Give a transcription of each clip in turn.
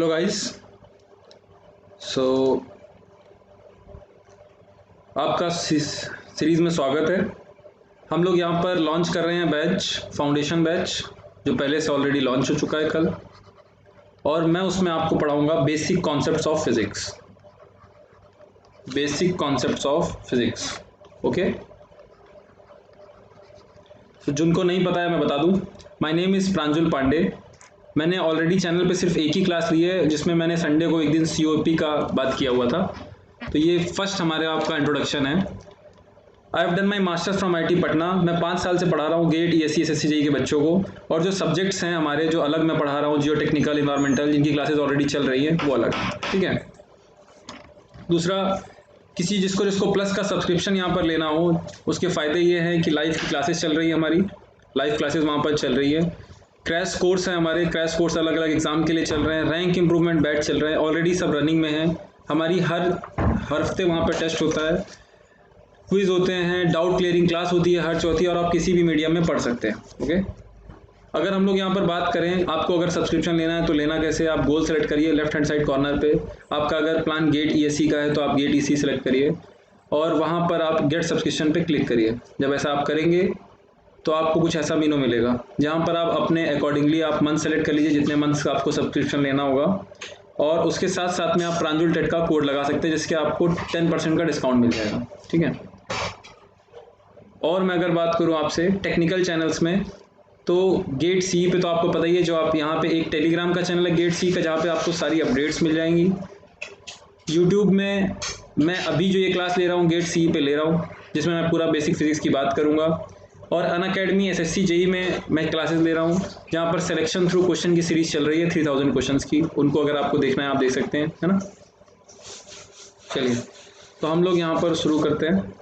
Hello guys. सो आपका series में स्वागत है। हम लोग यहाँ पर लॉन्च कर रहे हैं बैच, फाउंडेशन बैच, जो पहले से ऑलरेडी लॉन्च हो चुका है कल, और मैं उसमें आपको पढ़ाऊँगा basic concepts of physics. Basic concepts of physics, okay. तो जिनको नहीं पता है मैं बता दूँ, my name is Pranjul Pandey. मैंने ऑलरेडी चैनल पे सिर्फ एक ही क्लास ली है, जिसमें मैंने संडे को एक दिन COP का बात किया हुआ था। तो ये फर्स्ट हमारे आपका इंट्रोडक्शन है। I have done my masters from IIT Patna. मैं 5 साल से पढ़ा रहा हूँ गेट, ESC, SSC, JEE के बच्चों को, और जो सब्जेक्ट्स हैं हमारे जो अलग मैं पढ़ा रहा हूँ, जियो टेक्निकल, इन्वायरमेंटल, जिनकी क्लासेज ऑलरेडी चल रही हैं वो अलग, ठीक है। दूसरा, जिसको प्लस का सब्सक्रिप्शन यहाँ पर लेना हो, उसके फ़ायदे ये हैं कि लाइव की क्लासेस चल रही है, हमारी लाइव क्लासेस वहाँ पर चल रही है। क्रैश कोर्स है, हमारे क्रैश कोर्स अलग अलग एग्ज़ाम के लिए चल रहे हैं। रैंक इंप्रूवमेंट बैच चल रहे हैं, ऑलरेडी सब रनिंग में हैं। हमारी हर हफ्ते वहाँ पर टेस्ट होता है, क्विज़ होते हैं, डाउट क्लियरिंग क्लास होती है हर चौथी, और आप किसी भी मीडियम में पढ़ सकते हैं, ओके। अगर हम लोग यहाँ पर बात करें, आपको अगर सब्सक्रिप्शन लेना है तो लेना कैसे, आप गोल सेलेक्ट करिए लेफ्ट हैंड साइड कॉर्नर पे। आपका अगर प्लान गेट ESC का है तो आप गेट EC सेलेक्ट करिए, और वहाँ पर आप गेट सब्सक्रिप्शन पे क्लिक करिए। जब ऐसा आप करेंगे तो आपको कुछ ऐसा मेनू मिलेगा, जहाँ पर आप अपने अकॉर्डिंगली आप मंथ सेलेक्ट कर लीजिए, जितने मंथ्स का आपको सब्सक्रिप्शन लेना होगा, और उसके साथ साथ में आप प्रांजुल टेट का कोड लगा सकते हैं, जिसके आपको 10% का डिस्काउंट मिल जाएगा, ठीक है। और मैं अगर बात करूँ आपसे टेक्निकल चैनल्स में, तो गेट CE पे तो आपको पता ही है, जो आप यहाँ पे एक टेलीग्राम का चैनल है गेट CE का, जहाँ पे आपको सारी अपडेट्स मिल जाएंगी। यूट्यूब में मैं अभी जो ये क्लास ले रहा हूँ गेट CE पे ले रहा हूँ, जिसमें मैं पूरा बेसिक फिजिक्स की बात करूँगा। और अनअकैडमी SSC JEE में मैं क्लासेस ले रहा हूँ, जहाँ पर सिलेक्शन थ्रू क्वेश्चन की सीरीज चल रही है 3000 क्वेश्चंस की। उनको अगर आपको देखना है आप देख सकते हैं, है ना। चलिए, तो हम लोग यहाँ पर शुरू करते हैं।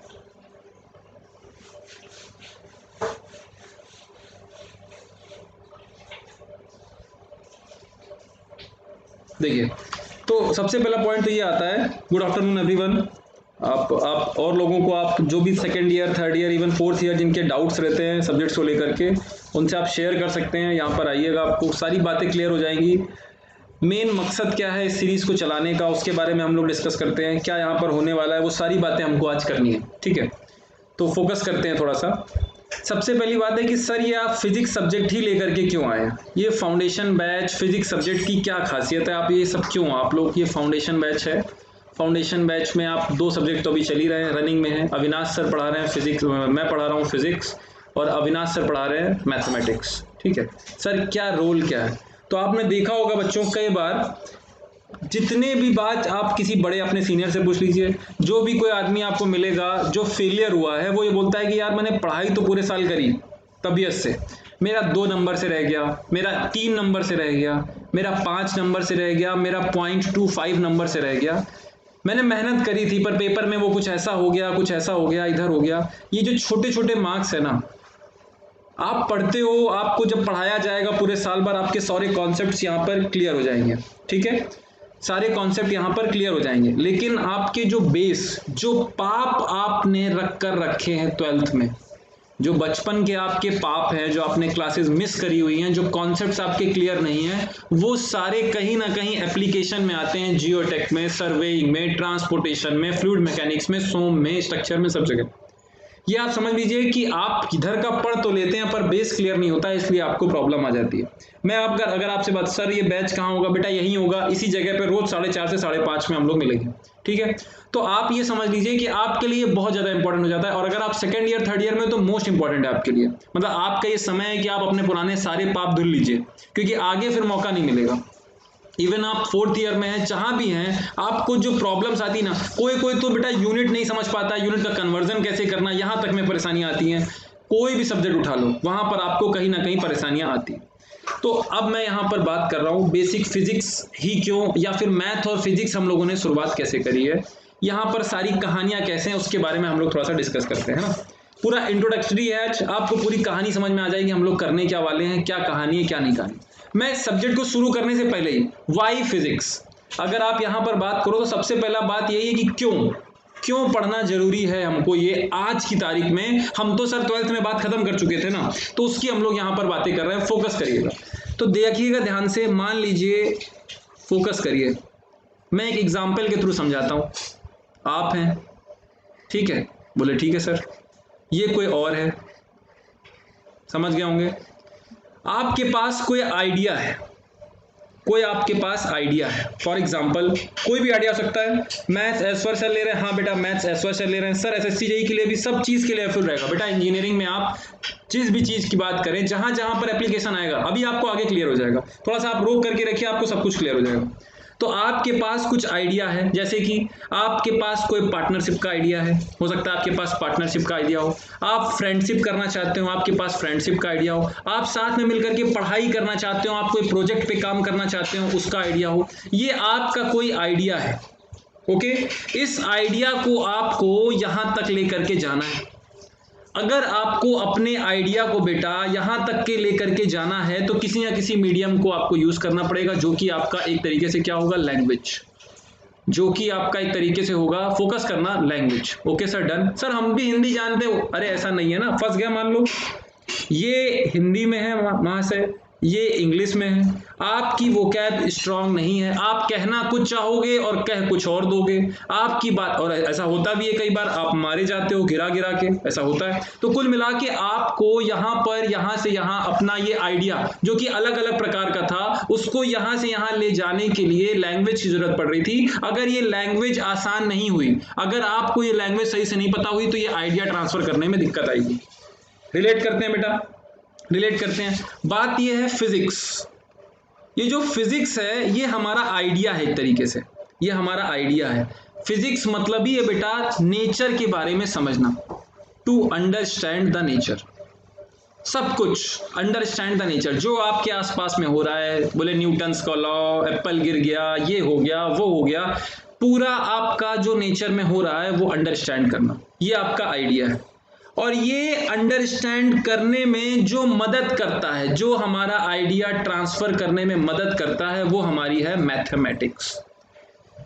देखिए, तो सबसे पहला पॉइंट तो ये आता है, गुड आफ्टरनून एवरीवन। आप और लोगों को, आप जो भी second year, third year, even fourth year जिनके डाउट्स रहते हैं सब्जेक्ट्स को लेकर के, उनसे आप शेयर कर सकते हैं। यहाँ पर आइएगा, आपको सारी बातें क्लियर हो जाएंगी। मेन मकसद क्या है इस सीरीज़ को चलाने का, उसके बारे में हम लोग डिस्कस करते हैं। क्या यहाँ पर होने वाला है, वो सारी बातें हमको आज करनी है, ठीक है। तो फोकस करते हैं थोड़ा सा। सबसे पहली बात है कि सर ये आप फिजिक्स सब्जेक्ट ही लेकर के क्यों आए, ये फाउंडेशन बैच फिजिक्स सब्जेक्ट की क्या खासियत है, आप ये सब क्यों, आप लोग, ये फाउंडेशन बैच है। फाउंडेशन बैच में आप 2 सब्जेक्ट तो अभी चल ही रहे हैं, रनिंग में है। अविनाश सर पढ़ा रहे हैं फिजिक्स, मैं पढ़ा रहा हूँ फिजिक्स, और अविनाश सर पढ़ा रहे हैं मैथमेटिक्स, ठीक है। सर क्या रोल क्या है, तो आपने देखा होगा बच्चों कई बार, जितने भी बात आप किसी बड़े अपने सीनियर से पूछ लीजिए, जो भी कोई आदमी आपको मिलेगा जो फेलियर हुआ है, वो ये बोलता है कि यार मैंने पढ़ाई तो पूरे साल करी तबीयत से, मेरा 2 नंबर से रह गया, मेरा 3 नंबर से रह गया, मेरा 5 नंबर से रह गया, मेरा 0.25 नंबर से रह गया। मैंने मेहनत करी थी पर पेपर में वो कुछ ऐसा हो गया, कुछ ऐसा हो गया, इधर हो गया। ये जो छोटे छोटे मार्क्स है ना, आप पढ़ते हो, आपको जब पढ़ाया जाएगा पूरे साल भर, आपके सारे कॉन्सेप्ट्स यहाँ पर क्लियर हो जाएंगे, ठीक है। सारे कॉन्सेप्ट यहाँ पर क्लियर हो जाएंगे, लेकिन आपके जो बेस, जो पाप आपने रखे हैं 12th में, जो बचपन के आपके पाप हैं, जो आपने क्लासेस मिस करी हुई हैं, जो कॉन्सेप्ट्स आपके क्लियर नहीं हैं, वो सारे कहीं ना कहीं एप्लीकेशन में आते हैं, जियोटेक में, सर्वेइंग में, ट्रांसपोर्टेशन में, फ्लूइड मैकेनिक्स में, सोम में, स्ट्रक्चर में, सब जगह। ये आप समझ लीजिए कि आप इधर का पढ़ तो लेते हैं पर बेस क्लियर नहीं होता है, इसलिए आपको प्रॉब्लम आ जाती है। मैं अगर आपसे बात, सर ये बैच कहाँ होगा, बेटा यहीं होगा, इसी जगह पे रोज 4:30 से 5:30 में हम लोग मिलेंगे, ठीक है। तो आप ये समझ लीजिए कि आपके लिए बहुत ज़्यादा इंपॉर्टेंट हो जाता है, और अगर आप सेकंड ईयर, थर्ड ईयर में, तो मोस्ट इंपॉर्टेंट है आपके लिए। मतलब आपका ये समय है कि आप अपने पुराने सारे पाप धुल लीजिए, क्योंकि आगे फिर मौका नहीं मिलेगा। इवन आप 4th ईयर में हैं, जहाँ भी हैं, आपको जो प्रॉब्लम्स आती ना, कोई तो बेटा यूनिट नहीं समझ पाता, यूनिट का कन्वर्जन कैसे करना, यहाँ तक में परेशानियाँ आती हैं। कोई भी सब्जेक्ट उठा लो, वहाँ पर आपको कहीं ना कहीं परेशानियाँ आती हैं। तो अब मैं यहाँ पर बात कर रहा हूँ बेसिक फिजिक्स ही क्यों, या फिर मैथ और फिजिक्स हम लोगों ने शुरुआत कैसे करी है, यहाँ पर सारी कहानियाँ कैसे हैं, उसके बारे में हम लोग थोड़ा सा डिस्कस करते हैं ना। पूरा इंट्रोडक्टरी है, आपको पूरी कहानी समझ में आ जाएगी, हम लोग करने क्या वाले हैं, क्या कहानी है, क्या नहीं कहानी। मैं सब्जेक्ट को शुरू करने से पहले ही, वाई फिजिक्स, अगर आप यहाँ पर बात करो तो सबसे पहला बात यही है कि क्यों पढ़ना जरूरी है हमको ये आज की तारीख में। हम तो सर 12th में बात खत्म कर चुके थे ना, तो उसकी हम लोग यहाँ पर बातें कर रहे हैं, फोकस करिएगा। तो देखिएगा ध्यान से, मान लीजिए फोकस करिए। मैं एक एग्जाम्पल के थ्रू समझाता हूँ। आप हैं, ठीक है, बोले ठीक है सर। ये कोई और है, समझ गए होंगे। आपके पास कोई आइडिया है, कोई आपके पास आइडिया है। फॉर एग्जाम्पल कोई भी आइडिया हो सकता है। मैथ्स S1 सर ले रहे हैं, हाँ बेटा मैथ्स S1 सर ले रहे हैं सर। SSC JEE के लिए भी सब चीज़ के लिए फुल रहेगा बेटा। इंजीनियरिंग में आप जिस भी चीज़ की बात करें, जहां जहां पर एप्लीकेशन आएगा, अभी आपको आगे क्लियर हो जाएगा। थोड़ा सा आप रोक करके रखिए, आपको सब कुछ क्लियर हो जाएगा। तो आपके पास कुछ आइडिया है, जैसे कि आपके पास कोई पार्टनरशिप का आइडिया है, हो सकता है आपके पास पार्टनरशिप का आइडिया हो। आप फ्रेंडशिप करना चाहते हो, आपके पास फ्रेंडशिप का आइडिया हो। आप साथ में मिलकर के पढ़ाई करना चाहते हो, आप कोई प्रोजेक्ट पे काम करना चाहते हो, उसका आइडिया हो। ये आपका कोई आइडिया है, ओके। इस आइडिया को आपको यहां तक लेकर के जाना है। अगर आपको अपने आइडिया को बेटा यहां तक के लेकर के जाना है तो किसी ना किसी मीडियम को आपको यूज करना पड़ेगा, जो कि आपका एक तरीके से क्या होगा, लैंग्वेज, जो कि आपका एक तरीके से होगा फोकस करना, language. Okay sir, done. Sir हम भी हिंदी जानते हो, अरे ऐसा नहीं है ना, फंस गया। मान लो ये हिंदी में है वहां से, ये इंग्लिश में है, आपकी वोकैब स्ट्रांग नहीं है, आप कहना कुछ चाहोगे और कह कुछ और दोगे। आपकी बात, और ऐसा होता भी है कई बार, आप मारे जाते हो गिरा गिरा के, ऐसा होता है। तो कुल मिला के आपको यहाँ पर, यहाँ से यहाँ अपना ये आइडिया जो कि अलग अलग प्रकार का था, उसको यहाँ से यहाँ ले जाने के लिए लैंग्वेज की जरूरत पड़ रही थी। अगर ये लैंग्वेज आसान नहीं हुई, अगर आपको ये लैंग्वेज सही से नहीं पता हुई, तो ये आइडिया ट्रांसफर करने में दिक्कत आएगी। रिलेट करते हैं बेटा, रिलेट करते हैं। बात ये है फिजिक्स, ये जो फिजिक्स है ये हमारा आइडिया है, एक तरीके से ये हमारा आइडिया है। फिजिक्स मतलब ही है बेटा नेचर के बारे में समझना, टू अंडरस्टैंड द नेचर। सब कुछ अंडरस्टैंड द नेचर, जो आपके आसपास में हो रहा है। बोले न्यूटन्स का लॉ, एप्पल गिर गया, ये हो गया, वो हो गया, पूरा आपका जो नेचर में हो रहा है वो अंडरस्टैंड करना, ये आपका आइडिया है। और ये अंडरस्टैंड करने में जो मदद करता है, जो हमारा आइडिया ट्रांसफर करने में मदद करता है, वो हमारी है मैथमेटिक्स।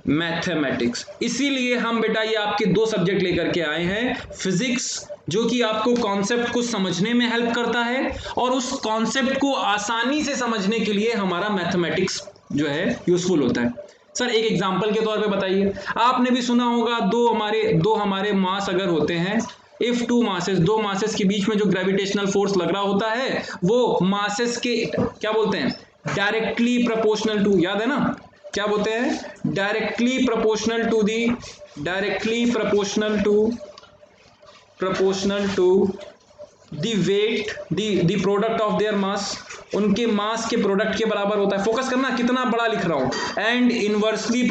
मैथमेटिक्स, इसीलिए हम बेटा ये आपके दो सब्जेक्ट लेकर के आए हैं। फिजिक्स जो कि आपको कॉन्सेप्ट को समझने में हेल्प करता है, और उस कॉन्सेप्ट को आसानी से समझने के लिए हमारा मैथमेटिक्स जो है यूजफुल होता है। सर एक एग्जांपल के तौर पे बताइए, आपने भी सुना होगा दो हमारे मास अगर होते हैं, इफ टू मासेस, दो मासेस के बीच में जो ग्रेविटेशनल फोर्स लग रहा होता है वो मासेस के क्या बोलते हैं, डायरेक्टली प्रोपोर्शनल टू, याद है ना, क्या बोलते हैं, directly proportional to the weight, the product of their mass, उनके मास के प्रोडक्ट के बराबर होता है। फोकस करना कितना बड़ा लिख रहा हूं। And inversely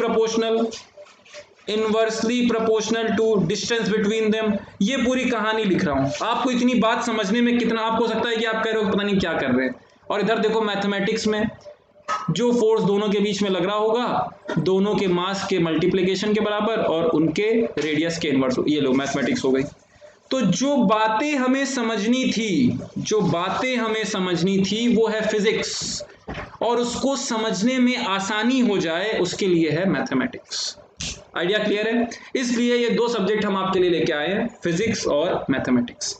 proportional to distance between them, ये पूरी कहानी लिख रहा हूं। आपको इतनी बात समझने में कितना, आपको सकता है कि आप कह रहे हो पता नहीं क्या कर रहे हैं, और इधर देखो मैथमेटिक्स में जो फोर्स दोनों के बीच में लग रहा होगा, दोनों के मास के मल्टीप्लिकेशन के बराबर और उनके रेडियस के इनवर्स, ये लो मैथमेटिक्स हो गई। तो जो बातें हमें समझनी थी वो है फिजिक्स, और उसको समझने में आसानी हो जाए उसके लिए है मैथमेटिक्स। आइडिया क्लियर है? इसलिए ये दो सब्जेक्ट हम आपके लिए लेके आए हैं, फिजिक्स और मैथमेटिक्स।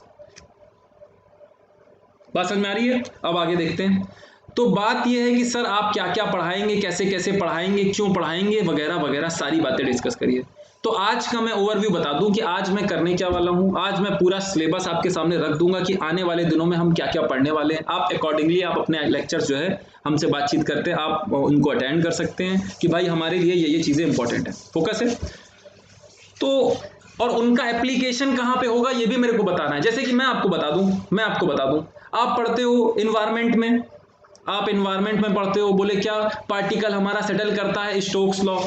बात समझ में आ रही है? अब आगे देखते हैं। तो बात यह है कि सर आप क्या क्या पढ़ाएंगे, कैसे कैसे पढ़ाएंगे, क्यों पढ़ाएंगे, वगैरह वगैरह सारी बातें डिस्कस करिए। तो आज का मैं ओवरव्यू बता दूं कि आज मैं करने क्या वाला हूं। आज मैं पूरा सिलेबस आपके सामने रख दूंगा कि आने वाले दिनों में हम क्या क्या पढ़ने वाले हैं। आप अकॉर्डिंगली आप अपने लेक्चर्स जो है हमसे बातचीत करते हैं, आप उनको अटेंड कर सकते हैं कि भाई हमारे लिए ये चीज़ें इंपॉर्टेंट है, फोकस है। तो और उनका एप्लीकेशन कहाँ पे होगा ये भी मेरे को बताना है। जैसे कि मैं आपको बता दूं, आप पढ़ते हो इन्वायरमेंट में, आप इन्वायरमेंट में पढ़ते हो, बोले क्या पार्टिकल हमारा सेटल करता है स्टोक्स लॉ,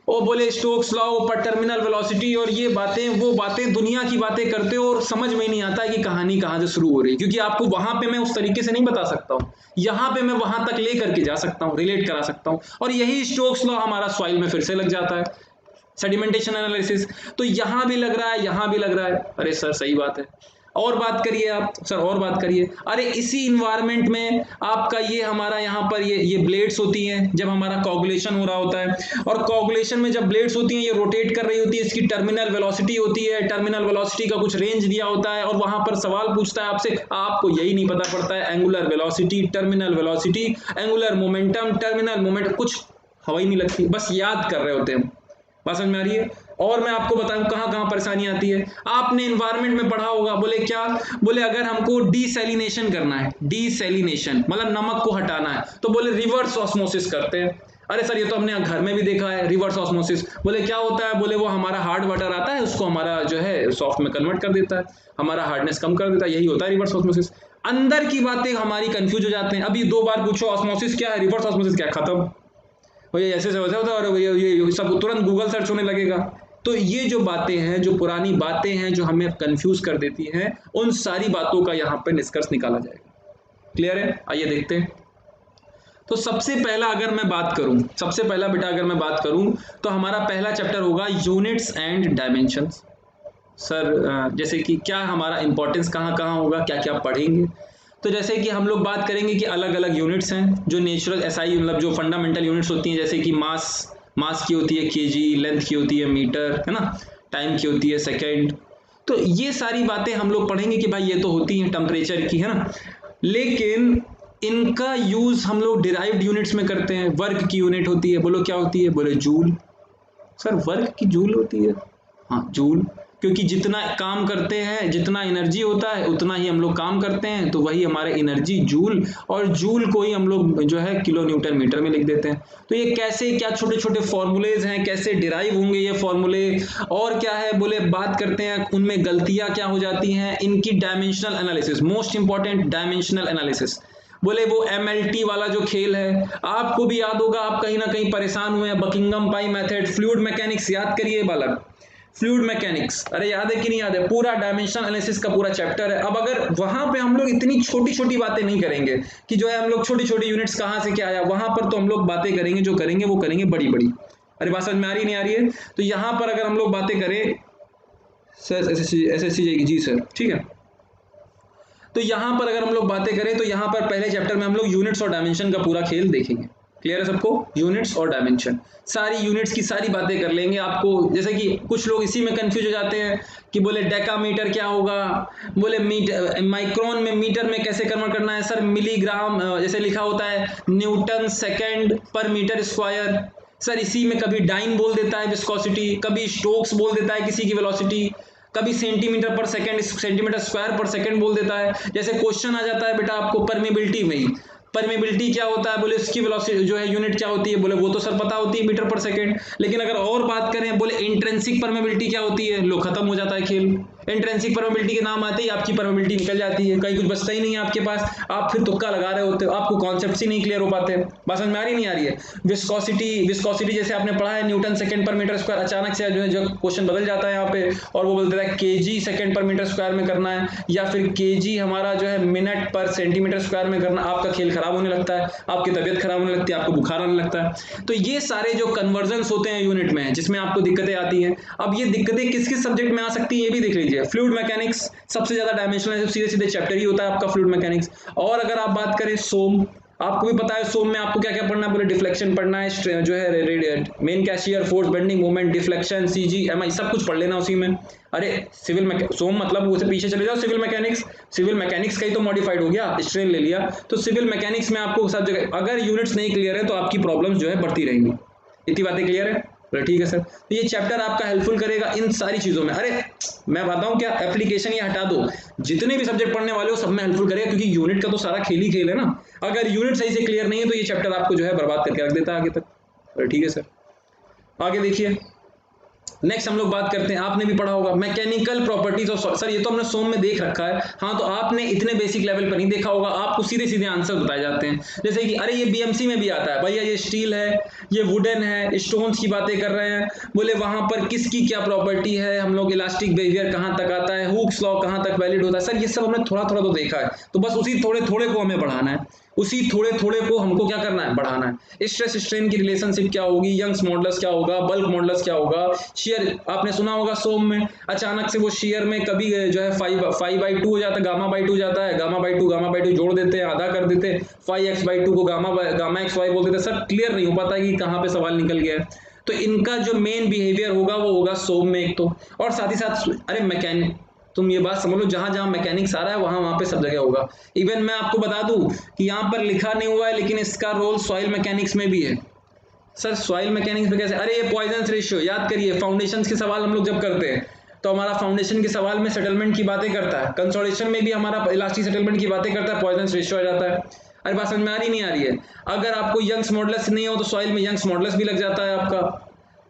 और बोले स्टोक्स लॉ पर टर्मिनल वेलोसिटी, और ये बातें वो बातें दुनिया की बातें करते हो, और समझ में ही नहीं आता है कि कहानी कहाँ से शुरू हो रही है, क्योंकि आपको वहां पे मैं उस तरीके से नहीं बता सकता हूँ, यहाँ पे मैं वहां तक ले करके जा सकता हूँ, रिलेट करा सकता हूँ। और यही स्टोक्स लॉ हमारा सॉइल में फिर से लग जाता है, सेडिमेंटेशन एनालिसिस। तो यहाँ भी लग रहा है, यहाँ भी लग रहा है। अरे सर सही बात है, और बात करिए आप सर, और बात करिए। अरे इसी इन्वायरमेंट में आपका ये हमारा यहाँ पर ये ब्लेड्स होती हैं जब हमारा कोगुलेशन हो रहा होता है, और कोगुलेशन में जब ब्लेड्स होती हैं ये रोटेट कर रही होती है, इसकी टर्मिनल वेलोसिटी होती है, टर्मिनल वेलोसिटी का कुछ रेंज दिया होता है, और वहां पर सवाल पूछता है आपसे, आपको यही नहीं पता पड़ता है angular velocity, terminal velocity, angular momentum, terminal moment, कुछ हवा ही नहीं लगती, बस याद कर रहे होते हैं। बात समझ में आ रही है? और मैं आपको बताऊं कहां कहां परेशानी आती है। आपने एनवायरमेंट में पढ़ा होगा, बोले क्या, बोले अगर हमको डीसैलिनेशन करना है, डीसैलिनेशन मतलब नमक को हटाना है, तो बोले रिवर्स ऑस्मोसिस करते हैं। अरे सर ये तो हमने घर में भी देखा है रिवर्स ऑस्मोसिस। बोले क्या होता है, बोले वो हमारा हार्ड वाटर आता है, उसको हमारा जो है सॉफ्ट में कन्वर्ट कर देता है, हमारा हार्डनेस कम कर देता है, यही होता है रिवर्स ऑस्मोसिस। अंदर की बातें हमारी कंफ्यूज हो जाते हैं। अभी 2 बार पूछो ऑस्मोसिस क्या है, रिवर्स ऑस्मोसिस क्या है, खत्म। ये ऐसे से होता है और ये सब तुरंत गूगल सर्च होने लगेगा। तो ये जो बातें हैं, जो पुरानी बातें हैं, जो हमें कंफ्यूज कर देती हैं, उन सारी बातों का यहाँ पे निष्कर्ष निकाला जाएगा। क्लियर है? आइए देखते हैं। तो सबसे पहला अगर मैं बात करूं, सबसे पहला बेटा अगर मैं बात करूं तो हमारा पहला चैप्टर होगा यूनिट्स एंड डायमेंशंस। सर जैसे कि क्या हमारा इंपॉर्टेंस कहाँ कहाँ होगा, क्या क्या पढ़ेंगे। तो जैसे कि हम लोग बात करेंगे कि अलग अलग यूनिट्स हैं जो नेचुरल एसआई मतलब जो फंडामेंटल यूनिट्स होती हैं, जैसे कि मास की होती है केजी, लेंथ की होती है मीटर, है ना, टाइम की होती है सेकेंड। तो ये सारी बातें हम लोग पढ़ेंगे कि भाई ये तो होती हैं टेम्परेचर की, है ना, लेकिन इनका यूज हम लोग डिराइव्ड यूनिट्स में करते हैं। वर्क की यूनिट होती है, बोलो क्या होती है, बोले जूल। सर वर्क की जूल होती है, हाँ जूल, क्योंकि जितना काम करते हैं, जितना एनर्जी होता है उतना ही हम लोग काम करते हैं, तो वही हमारे एनर्जी जूल, और जूल को ही हम लोग जो है किलो न्यूटन मीटर में लिख देते हैं। तो ये कैसे, क्या छोटे छोटे फॉर्मूलेज हैं, कैसे डिराइव होंगे ये फॉर्मूले, और क्या है बोले बात करते हैं उनमें गलतियां क्या हो जाती हैं, इनकी dimensional analysis, most important dimensional analysis. बोले वो MLT वाला जो खेल है, आपको भी याद होगा, आप कहीं ना कहीं परेशान हुए हैं, बकिंगम पाई मेथड, फ्लूइड मैकेनिक्स याद करिए बालक, फ्लूइड मैकेनिक्स, अरे याद है कि नहीं याद है, पूरा डायमेंशनल एनालिसिस का पूरा चैप्टर है। अब अगर वहां पे हम लोग इतनी छोटी छोटी बातें नहीं करेंगे कि जो है हम लोग छोटी छोटी यूनिट्स कहां से क्या आया, वहां पर तो हम लोग बातें करेंगे, जो करेंगे वो करेंगे बड़ी बड़ी। अरे बात समझ में आ रही नहीं आ रही है? तो यहां पर अगर हम लोग बातें करें, सर SSC जी सर, ठीक है, तो यहां पर अगर हम लोग बातें करें तो यहां पर पहले चैप्टर में हम लोग यूनिट्स और डायमेंशन का पूरा खेल देखेंगे। क्लियर है सबको? यूनिट्स और डायमेंशन, सारी यूनिट्स की सारी बातें कर लेंगे। आपको जैसे कि कुछ लोग इसी में कंफ्यूज हो जाते हैं कि बोले डेकामीटर क्या होगा, बोले मीटर, माइक्रोन में मीटर में कैसे कन्वर्ट करना है। सर मिलीग्राम जैसे लिखा होता है न्यूटन सेकेंड पर मीटर स्क्वायर। सर इसी में कभी डाइन बोल देता है विस्कोसिटी, कभी स्टोक्स बोल देता है किसी की वेलोसिटी, कभी सेंटीमीटर पर सेकंड, सेंटीमीटर स्क्वायर पर सेकंड बोल देता है। जैसे क्वेश्चन आ जाता है बेटा आपको परमेबिलिटी में, परमेबिलिटी क्या होता है, बोले इसकी वेलोसिटी जो है यूनिट क्या होती है, बोले वो तो सर पता होती है मीटर पर सेकंड। लेकिन अगर और बात करें, बोले इंट्रिंसिक परमेबिलिटी क्या होती है, लो खत्म हो जाता है खेल। इंट्रिंसिक परमेबिलिटी के नाम आते ही आपकी परमेबिलिटी निकल जाती है, कहीं कुछ बचता ही नहीं है आपके पास, आप फिर तुक्का लगा रहे होते हो, आपको कॉन्सेप्ट ही नहीं क्लियर हो पाते। बात समझ में आ रही नहीं आ रही है? विस्कोसिटी जैसे आपने पढ़ा है न्यूटन सेकंड पर मीटर स्क्वायर, अचानक से जो है जो क्वेश्चन बदल जाता है यहाँ पे, और वो बोल देता है केजी सेकंड पर मीटर स्क्वायर में करना है, या फिर केजी हमारा जो है मिनट पर सेंटीमीटर स्क्वायर में करना। आपका खेल खराब होने लगता है, आपकी तबियत खराब होने लगती है, आपको बुखार आने लगता है। तो ये सारे जो कन्वर्जन्स होते हैं यूनिट में, जिसमें आपको दिक्कतें आती हैं। अब ये दिक्कतें किस किस सब्जेक्ट में आ सकती है ये भी देख लीजिए। फ्लूइड मैकेनिक्स सबसे ज्यादा डायमेंशनल, सीधे सीधे चैप्टर ही होता है आपका फ्लूइड मैकेनिक्स। और अगर आप बात करें सोम, आपको भी पता है सोम में आपको क्या क्या पढ़ना है, बोले डिफ्लेक्शन पढ़ना है, जो है main cashier force, bending moment, deflection, CG MI सब कुछ पढ़ लेना उसी में। अरे सोम मतलब उसे पीछे चले जाओ, सिविल मैकेनिक्स का ही तो मॉडिफाइड हो गया, स्ट्रेन ले लिया। तो सिविल मैकेनिक्स में आपको सब जगह अगर यूनिट्स नहीं क्लियर है तो आपकी प्रॉब्लम्स जो है बढ़ती रहेंगी। इतनी बातें क्लियर है? ठीक है सर, तो ये चैप्टर आपका हेल्पफुल करेगा इन सारी चीजों में। अरे मैं बताऊं क्या, एप्लीकेशन ये हटा दो, जितने भी सब्जेक्ट पढ़ने वाले हो सब में हेल्पफुल करेगा, क्योंकि यूनिट का तो सारा खेल ही खेल है ना। अगर यूनिट सही से क्लियर नहीं है तो ये चैप्टर आपको जो है बर्बाद करके रख देता है आगे तक। ठीक है सर, आगे देखिए। नेक्स्ट हम लोग बात करते हैं, आपने भी पढ़ा होगा मैकेनिकल प्रॉपर्टीज ऑफ, सर ये तो हमने सोम में देख रखा है, हाँ तो आपने इतने बेसिक लेवल पर नहीं देखा होगा, आपको सीधे सीधे आंसर बताए जाते हैं। जैसे कि अरे ये BMC में भी आता है, भैया ये स्टील है, ये वुडन है, स्टोन्स की बातें कर रहे हैं, बोले वहां पर किसकी क्या प्रॉपर्टी है, हम लोग इलास्टिक बिहेवियर कहाँ तक आता है, हुक्स लॉ कहाँ तक वैलिड होता है। सर ये सब हमने थोड़ा थोड़ा तो देखा है, तो बस उसी थोड़े थोड़े को हमें बढ़ाना है, उसी थोड़े थोड़े को हमको क्या करना है, बढ़ाना है। स्ट्रेस स्ट्रेन की रिलेशनशिप क्या होगी, यंग्स मॉडुलस क्या होगा, बल्क मॉडुलस क्या होगा, शियर आपने सुना होगा सोम में, अचानक से वो शियर में कभी जो है 5/2 हो जाता है, गामा/2 जाता है, गामा/2 जोड़ देते हैं, आधा कर देते हैं, 5x/2 को गामा XY बोल देते हैं। सर क्लियर नहीं हो पाता कि कहाँ पे सवाल निकल गया है। तो इनका जो मेन बिहेवियर होगा वो होगा सोम में एक तो, और साथ ही साथ अरे मैकेनिक, तुम ये बात समझ लो, जहां जहां मैकेनिक्स आ रहा है वहां पे सब जगह होगा। इवन मैं आपको बता दूं कि यहाँ पर लिखा नहीं हुआ है लेकिन इसका रोल सॉइल मैकेनिक्स में भी है। सर सॉइल मैकेनिक्स में कैसे? अरे ये पॉइजन रेशियो याद करिए, फाउंडेशन के सवाल हम लोग जब करते हैं तो हमारा फाउंडेशन के सवाल में सेटलमेंट की बातें करता है, कंसोलिडेशन में भी हमारा इलास्टिक सेटलमेंट की बातें करता है, पॉइजन रेशियो आ जाता है। अरे बात समझ में आ रही नहीं आ रही है? अगर आपको यंग्स मॉडुलस नहीं हो तो सॉइल में यंग्स मॉडुलस भी लग जाता है आपका।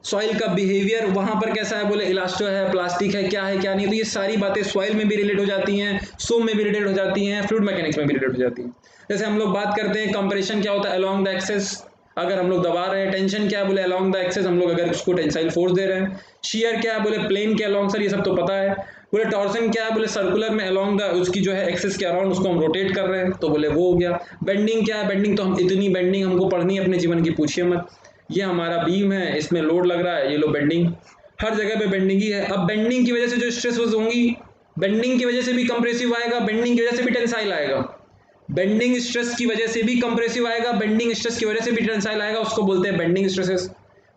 सॉइल का बिहेवियर वहां पर कैसा है, बोले इलास्टो है, प्लास्टिक है, क्या है क्या नहीं, तो ये सारी बातें सॉइल में भी रिलेट हो जाती हैं, सोम में भी रिलेट हो जाती हैं, फ्लूइड मैकेनिक्स में भी रिलेट हो जाती हैं। जैसे हम लोग बात करते हैं कंप्रेशन क्या होता है, अलोंग द एक्सेस, अगर हम लोग दबा रहे हैं, टेंशन क्या है, बोले अलोंग द एक्सेस, हम लोग अगर उसको टेंसाइल फोर्स दे रहे हैं। शियर क्या है, बोले प्लेन के अलोंग, सर ये सब तो पता है। बोले टॉर्सन क्या है, बोले सर्कुलर में अलोंग द उसकी जो है एक्सेस के अराउंड उसको हम रोटेट कर रहे हैं, तो बोले वो हो गया। बेंडिंग क्या है, बेंडिंग तो हम इतनी बेंडिंग हमको पढ़नी है अपने जीवन की, पूछिए मत। ये हमारा बीम है, इसमें लोड लग रहा है, ये लो बेंडिंग, हर जगह पे बेंडिंग ही है। अब बेंडिंग की वजह से जो स्ट्रेस होंगी, बेंडिंग की वजह से भी कंप्रेसिव आएगा, बेंडिंग की वजह से भी टेंसाइल आएगा, बेंडिंग स्ट्रेस की वजह से भी कंप्रेसिव आएगा, बेंडिंग स्ट्रेस की वजह से भी टेंसाइल आएगा, उसको बोलते हैं bending stresses.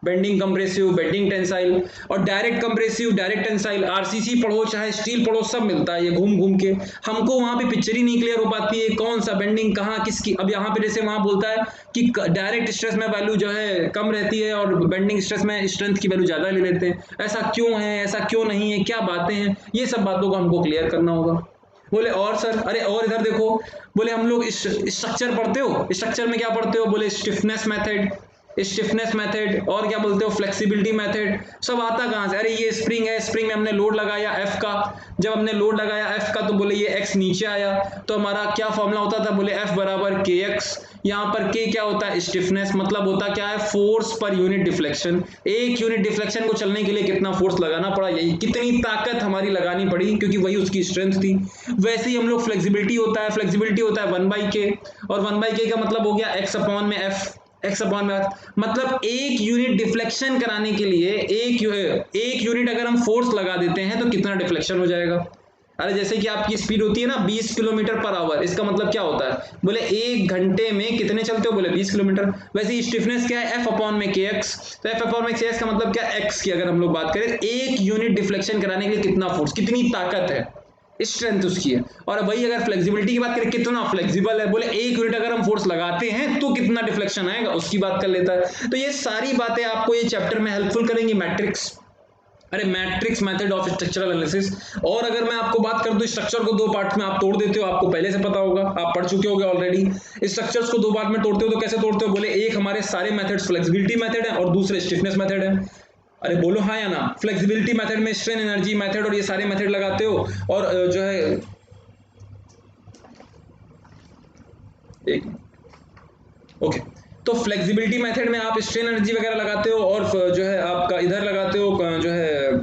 Bending compressive, bending tensile, और direct compressive, direct tensile, RCC पढ़ो चाहे स्टील पढ़ो, सब मिलता है ये घूम घूम के। हमको वहां पे पिक्चर ही नहीं क्लियर हो पाती है कौन सा बेंडिंग कहाँ किसकी। अब यहाँ पे जैसे वहां बोलता है कि डायरेक्ट स्ट्रेस में वैल्यू जो है कम रहती है और बेंडिंग स्ट्रेस में स्ट्रेंथ की वैल्यू ज्यादा ले लेते हैं, ऐसा क्यों है, ऐसा क्यों नहीं है, क्या बातें हैं, ये सब बातों को हमको क्लियर करना होगा। बोले और सर, अरे और इधर देखो, बोले हम लोग स्ट्रक्चर पढ़ते हो, स्ट्रक्चर में क्या पढ़ते हो, बोले स्टिफनेस मेथड, स्टिफनेस मेथड, और क्या बोलते हो फ्लेक्सिबिलिटी मेथड, सब आता कहाँ से? अरे ये स्प्रिंग है, स्प्रिंग में हमने लोड लगाया एफ का, जब हमने लोड लगाया एफ का तो बोले ये एक्स नीचे आया, तो हमारा क्या फॉर्मूला होता था, बोले एफ बराबर के एक्स। यहाँ पर के क्या होता है, स्टिफनेस, मतलब होता क्या है, फोर्स पर यूनिट डिफ्लेक्शन। एक यूनिट डिफ्लेक्शन को चलने के लिए कितना फोर्स लगाना पड़ा, यही कितनी ताकत हमारी लगानी पड़ी, क्योंकि वही उसकी स्ट्रेंथ थी। वैसे ही हम लोग फ्लेक्सिबिलिटी होता है, फ्लेक्सिबिलिटी होता है 1/k, और 1/k का मतलब हो गया एक्स अपॉन में एफ, एक्स अपॉन में, मतलब एक यूनिट डिफ्लेक्शन कराने के लिए एक यूनिट अगर हम फोर्स लगा देते हैं तो कितना डिफ्लेक्शन हो जाएगा। अरे जैसे कि आपकी स्पीड होती है ना 20 किलोमीटर पर आवर, इसका मतलब क्या होता है, बोले एक घंटे में कितने चलते हो, बोले 20 किलोमीटर। वैसे ही स्टिफनेस क्या है, एफ अपॉन में के एक्स, तो एफ अपॉन में के एक्स का मतलब क्या, एक्स की अगर हम लोग बात करें, एक यूनिट डिफ्लेक्शन कराने के लिए कितना फोर्स, कितनी ताकत है, स्ट्रेंथ उसकी है। और वही अगर फ्लेक्सिबिलिटी की बात करें, कितना फ्लेक्सिबल है, बोले एक यूनिट अगर हम फोर्स लगाते हैं तो कितना डिफ्लेक्शन आएगा, उसकी बात कर लेता है। तो ये सारी बातें आपको ये चैप्टर में हेल्पफुल करेंगी। मैट्रिक्स, अरे matrix method of structural analysis. और अगर मैं आपको बात कर दूं, स्ट्रक्चर को दो पार्ट में आप तोड़ देते हो, आपको पहले से पता होगा, आप पढ़ चुके होगे ऑलरेडी। स्ट्रक्चर्स को दो पार्ट में तोड़ते हो तो कैसे तोड़ते हो, बोले एक हमारे सारे मेथड्स फ्लेक्सिबिलिटी मेथड है और दूसरे स्टिफनेस मेथड है। अरे बोलो हाँ या ना, फ्लेक्सिबिलिटी मेथड में स्ट्रेन एनर्जी मेथड और ये सारे मेथड लगाते हो, और जो है एक ओके, तो फ्लेक्सिबिलिटी मेथड में आप स्ट्रेन एनर्जी वगैरह लगाते हो, और जो है आपका इधर लगाते हो जो है